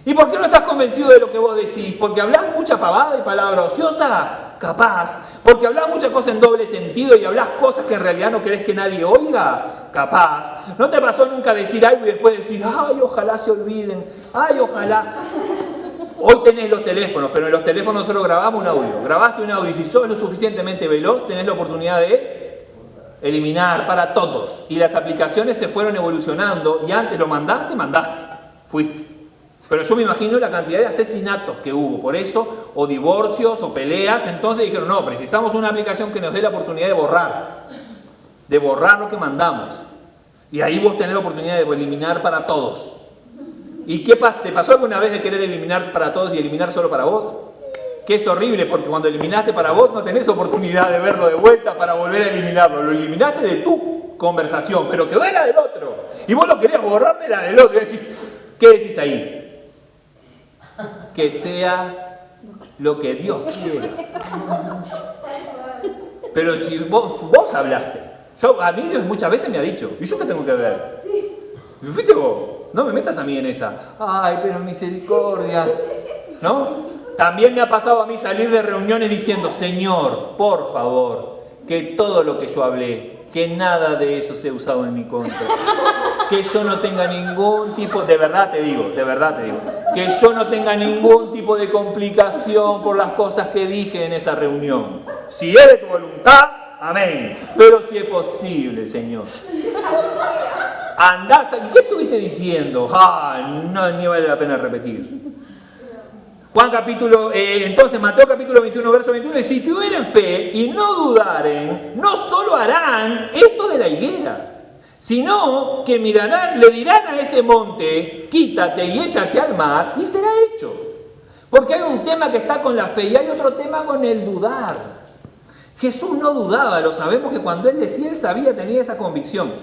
S1: ¿Y por qué no estás convencido de lo que vos decís? ¿Porque hablás mucha pavada y palabra ociosa? Capaz. ¿Porque hablás muchas cosas en doble sentido y hablás cosas que en realidad no querés que nadie oiga? Capaz. ¿No te pasó nunca decir algo y después decir, ay, ojalá se olviden, ay, ojalá? Hoy tenés los teléfonos, pero en los teléfonos solo grabamos un audio. Grabaste un audio y si sos lo suficientemente veloz, tenés la oportunidad de eliminar para todos. Y las aplicaciones se fueron evolucionando y antes lo mandaste, fuiste. Pero yo me imagino la cantidad de asesinatos que hubo por eso, o divorcios, o peleas. Entonces dijeron, no, precisamos una aplicación que nos dé la oportunidad de borrar lo que mandamos. Y ahí vos tenés la oportunidad de eliminar para todos. ¿Y qué te pasó alguna vez de querer eliminar para todos y eliminar solo para vos? Que es horrible, porque cuando eliminaste para vos no tenés oportunidad de verlo de vuelta para volver a eliminarlo. Lo eliminaste de tu conversación, pero quedó en la del otro. Y vos lo querías borrar de la del otro. Y decís, ¿qué decís ahí? Que sea lo que Dios quiera. Pero si vos hablaste, a mí Dios muchas veces me ha dicho, ¿y yo qué tengo que ver? ¿Y fuiste vos? No me metas a mí en esa. Ay, pero misericordia, ¿no? También me ha pasado a mí salir de reuniones diciendo, Señor, por favor, que todo lo que yo hablé, que nada de eso sea usado en mi contra. Que yo no tenga ningún tipo, de verdad te digo, que yo no tenga ningún tipo de complicación por las cosas que dije en esa reunión. Si es de tu voluntad, amén. Pero si es posible, Señor. Andás, ¿qué estuviste diciendo? No, ni vale la pena repetir. Entonces Mateo capítulo 21, verso 21, y si tuvieran fe y no dudaren, no solo harán esto de la higuera, sino que le dirán a ese monte, quítate y échate al mar, y será hecho. Porque hay un tema que está con la fe y hay otro tema con el dudar. Jesús no dudaba, lo sabemos que cuando Él decía, Él sabía, tenía esa convicción.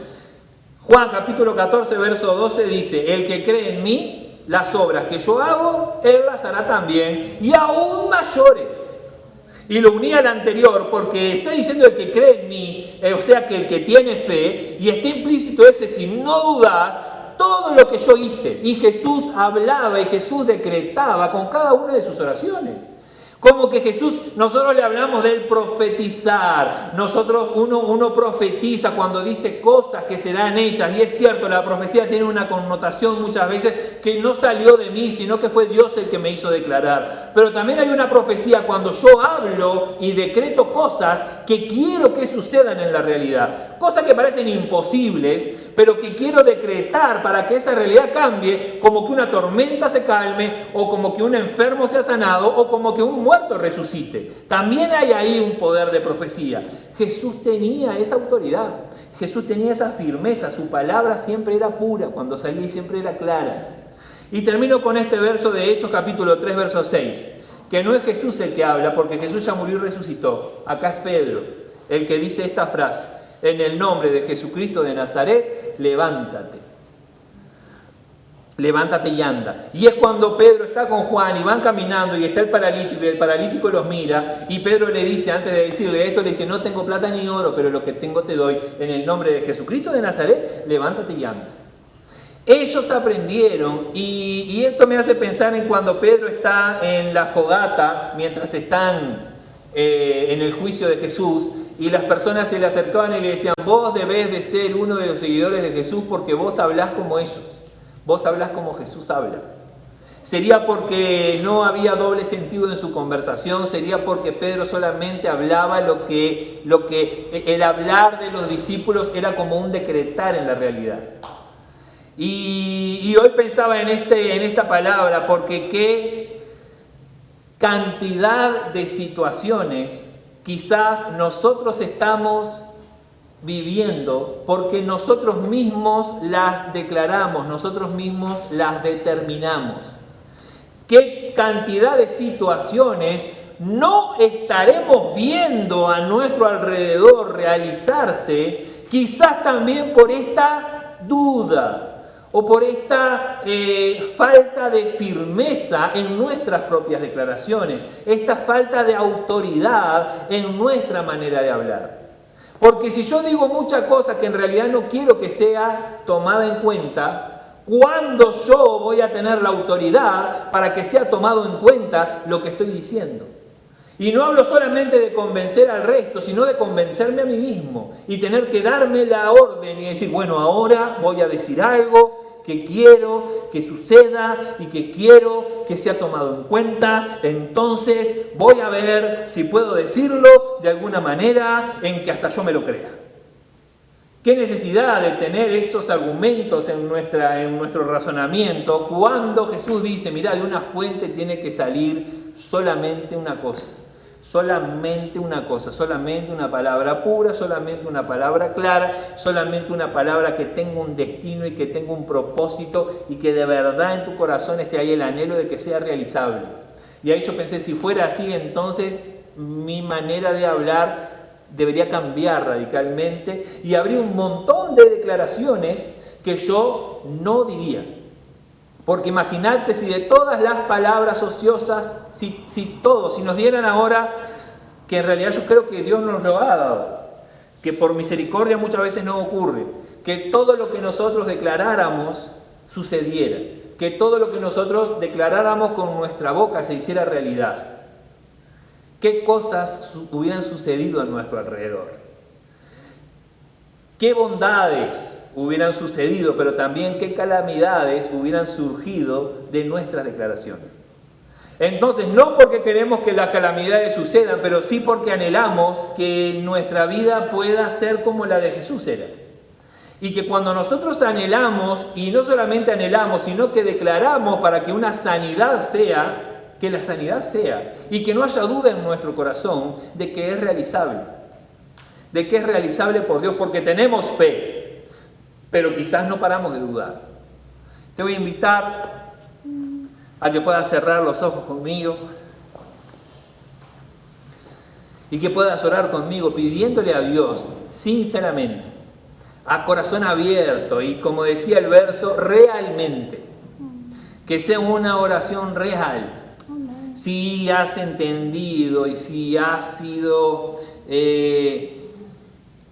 S1: Juan capítulo 14, verso 12 dice, el que cree en mí, las obras que yo hago, Él las hará también, y aún mayores. Y lo uní al anterior porque está diciendo el que cree en mí, o sea que el que tiene fe, y está implícito ese, si no dudas, todo lo que yo hice. Y Jesús hablaba y Jesús decretaba con cada una de sus oraciones. Como que Jesús, nosotros le hablamos del profetizar. Uno profetiza cuando dice cosas que serán hechas. Y es cierto, la profecía tiene una connotación muchas veces que no salió de mí, sino que fue Dios el que me hizo declarar. Pero también hay una profecía cuando yo hablo y decreto cosas que quiero que sucedan en la realidad. Cosas que parecen imposibles, pero que quiero decretar para que esa realidad cambie, como que una tormenta se calme, o como que un enfermo sea sanado, o como que un muerto resucite. También hay ahí un poder de profecía. Jesús tenía esa autoridad, Jesús tenía esa firmeza, su palabra siempre era pura, cuando salía siempre era clara. Y termino con este verso de Hechos capítulo 3, verso 6, que no es Jesús el que habla, porque Jesús ya murió y resucitó. Acá es Pedro el que dice esta frase: en el nombre de Jesucristo de Nazaret, levántate. Levántate y anda. Y es cuando Pedro está con Juan y van caminando y está el paralítico, y el paralítico los mira, y Pedro le dice, antes de decirle esto, le dice, no tengo plata ni oro, pero lo que tengo te doy. En el nombre de Jesucristo de Nazaret, levántate y anda. Ellos aprendieron, y esto me hace pensar en cuando Pedro está en la fogata, mientras están en el juicio de Jesús, y las personas se le acercaban y le decían, vos debés de ser uno de los seguidores de Jesús porque vos hablás como ellos, vos hablás como Jesús habla. Sería porque no había doble sentido en su conversación, sería porque Pedro solamente hablaba lo que el hablar de los discípulos era como un decretar en la realidad. Y hoy pensaba en esta palabra, porque qué cantidad de situaciones quizás nosotros estamos viviendo porque nosotros mismos las declaramos, nosotros mismos las determinamos. ¿Qué cantidad de situaciones no estaremos viendo a nuestro alrededor realizarse, quizás también por esta duda o por esta falta de firmeza en nuestras propias declaraciones, esta falta de autoridad en nuestra manera de hablar? Porque si yo digo muchas cosas que en realidad no quiero que sea tomada en cuenta, ¿cuándo yo voy a tener la autoridad para que sea tomado en cuenta lo que estoy diciendo? Y no hablo solamente de convencer al resto, sino de convencerme a mí mismo y tener que darme la orden y decir, bueno, ahora voy a decir algo que quiero que suceda y que quiero que sea tomado en cuenta, entonces voy a ver si puedo decirlo de alguna manera en que hasta yo me lo crea. ¿Qué necesidad de tener esos argumentos en nuestro razonamiento cuando Jesús dice, mira, de una fuente tiene que salir solamente una cosa? Solamente una cosa, solamente una palabra pura, solamente una palabra clara, solamente una palabra que tenga un destino y que tenga un propósito y que de verdad en tu corazón esté ahí el anhelo de que sea realizable. Y ahí yo pensé, si fuera así, entonces mi manera de hablar debería cambiar radicalmente y habría un montón de declaraciones que yo no diría. Porque imagínate si de todas las palabras ociosas, si nos dieran ahora, que en realidad yo creo que Dios nos lo ha dado, que por misericordia muchas veces no ocurre, que todo lo que nosotros declaráramos sucediera, que todo lo que nosotros declaráramos con nuestra boca se hiciera realidad. ¿Qué cosas hubieran sucedido a nuestro alrededor? ¿Qué bondades hubieran sucedido, pero también qué calamidades hubieran surgido de nuestras declaraciones? Entonces, no porque queremos que las calamidades sucedan, pero sí porque anhelamos que nuestra vida pueda ser como la de Jesús era. Y que cuando nosotros anhelamos, y no solamente anhelamos, sino que declaramos para que una sanidad sea, que la sanidad sea, y que no haya duda en nuestro corazón de que es realizable. De que es realizable por Dios, porque tenemos fe, pero quizás no paramos de dudar. Te voy a invitar a que puedas cerrar los ojos conmigo y que puedas orar conmigo pidiéndole a Dios sinceramente, a corazón abierto y, como decía el verso, realmente, que sea una oración real. Si has entendido y si has sido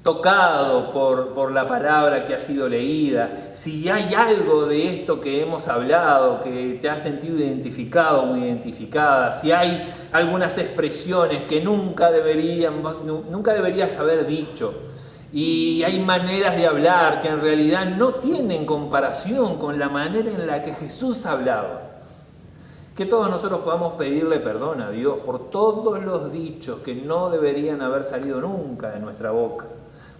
S1: tocado por la palabra que ha sido leída, si hay algo de esto que hemos hablado que te has sentido identificado o identificada, si hay algunas expresiones que nunca deberías haber dicho, y hay maneras de hablar que en realidad no tienen comparación con la manera en la que Jesús hablaba, que todos nosotros podamos pedirle perdón a Dios por todos los dichos que no deberían haber salido nunca de nuestra boca,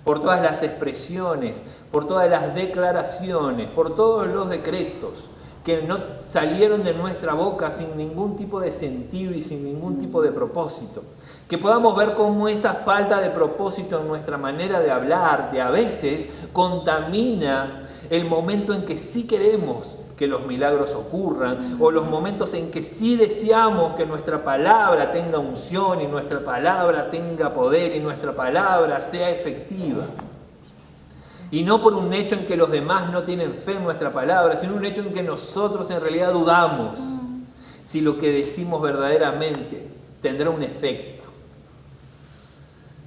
S1: por todas las expresiones, por todas las declaraciones, por todos los decretos que no salieron de nuestra boca sin ningún tipo de sentido y sin ningún tipo de propósito. Que podamos ver cómo esa falta de propósito en nuestra manera de hablar, a veces contamina el momento en que sí queremos que los milagros ocurran, o los momentos en que sí deseamos que nuestra palabra tenga unción y nuestra palabra tenga poder y nuestra palabra sea efectiva. Y no por un hecho en que los demás no tienen fe en nuestra palabra, sino un hecho en que nosotros en realidad dudamos si lo que decimos verdaderamente tendrá un efecto.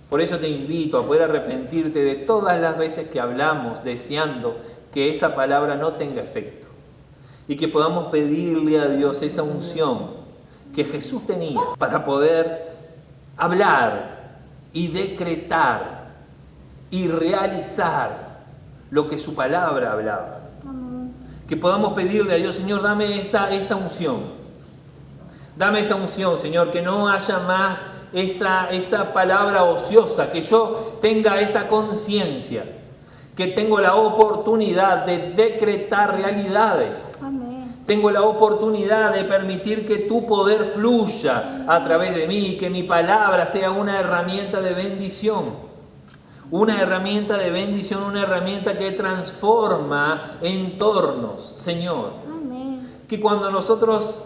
S1: Por eso te invito a poder arrepentirte de todas las veces que hablamos deseando que esa palabra no tenga efecto. Y que podamos pedirle a Dios esa unción que Jesús tenía para poder hablar y decretar y realizar lo que su palabra hablaba. Que podamos pedirle a Dios, Señor, dame esa unción. Dame esa unción, Señor, que no haya más esa palabra ociosa, que yo tenga esa conciencia, que tengo la oportunidad de decretar realidades. Amén. Tengo la oportunidad de permitir que tu poder fluya a través de mí, que mi palabra sea una herramienta de bendición. Una herramienta de bendición, una herramienta que transforma entornos, Señor. Amén. Que cuando nosotros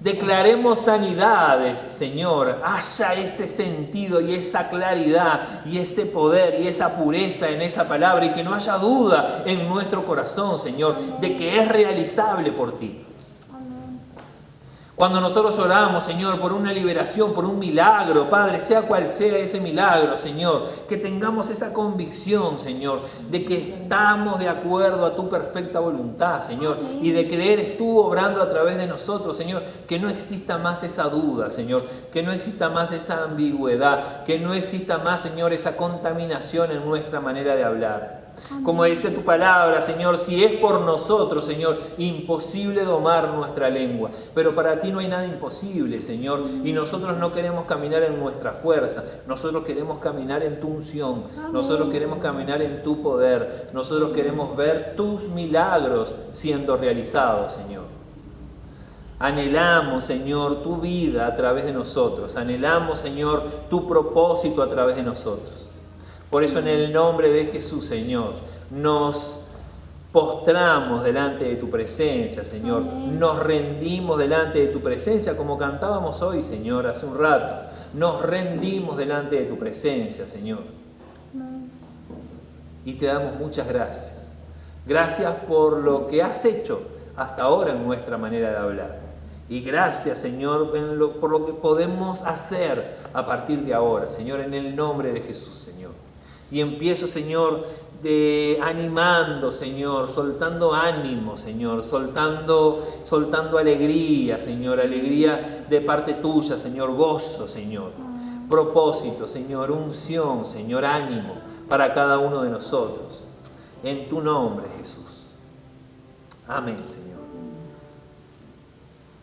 S1: declaremos sanidades, Señor, haya ese sentido y esa claridad y ese poder y esa pureza en esa palabra y que no haya duda en nuestro corazón, Señor, de que es realizable por ti. Cuando nosotros oramos, Señor, por una liberación, por un milagro, Padre, sea cual sea ese milagro, Señor, que tengamos esa convicción, Señor, de que estamos de acuerdo a tu perfecta voluntad, Señor, y de que eres tú obrando a través de nosotros, Señor, que no exista más esa duda, Señor, que no exista más esa ambigüedad, que no exista más, Señor, esa contaminación en nuestra manera de hablar. Como dice tu palabra, Señor, si es por nosotros, Señor, imposible domar nuestra lengua. Pero para ti no hay nada imposible, Señor. Y nosotros no queremos caminar en nuestra fuerza. Nosotros queremos caminar en tu unción. Nosotros queremos caminar en tu poder. Nosotros queremos ver tus milagros siendo realizados, Señor. Anhelamos, Señor, tu vida a través de nosotros. Anhelamos, Señor, tu propósito a través de nosotros. Por eso en el nombre de Jesús, Señor, nos postramos delante de tu presencia, Señor. Nos rendimos delante de tu presencia, como cantábamos hoy, Señor, hace un rato. Nos rendimos delante de tu presencia, Señor. Y te damos muchas gracias. Gracias por lo que has hecho hasta ahora en nuestra manera de hablar. Y gracias, Señor, por lo que podemos hacer a partir de ahora, Señor, en el nombre de Jesús, Señor. Y empiezo, Señor, animando, Señor, soltando ánimo, Señor, soltando alegría, Señor, alegría de parte tuya, Señor, gozo, Señor, propósito, Señor, unción, Señor, ánimo para cada uno de nosotros. En tu nombre, Jesús. Amén, Señor.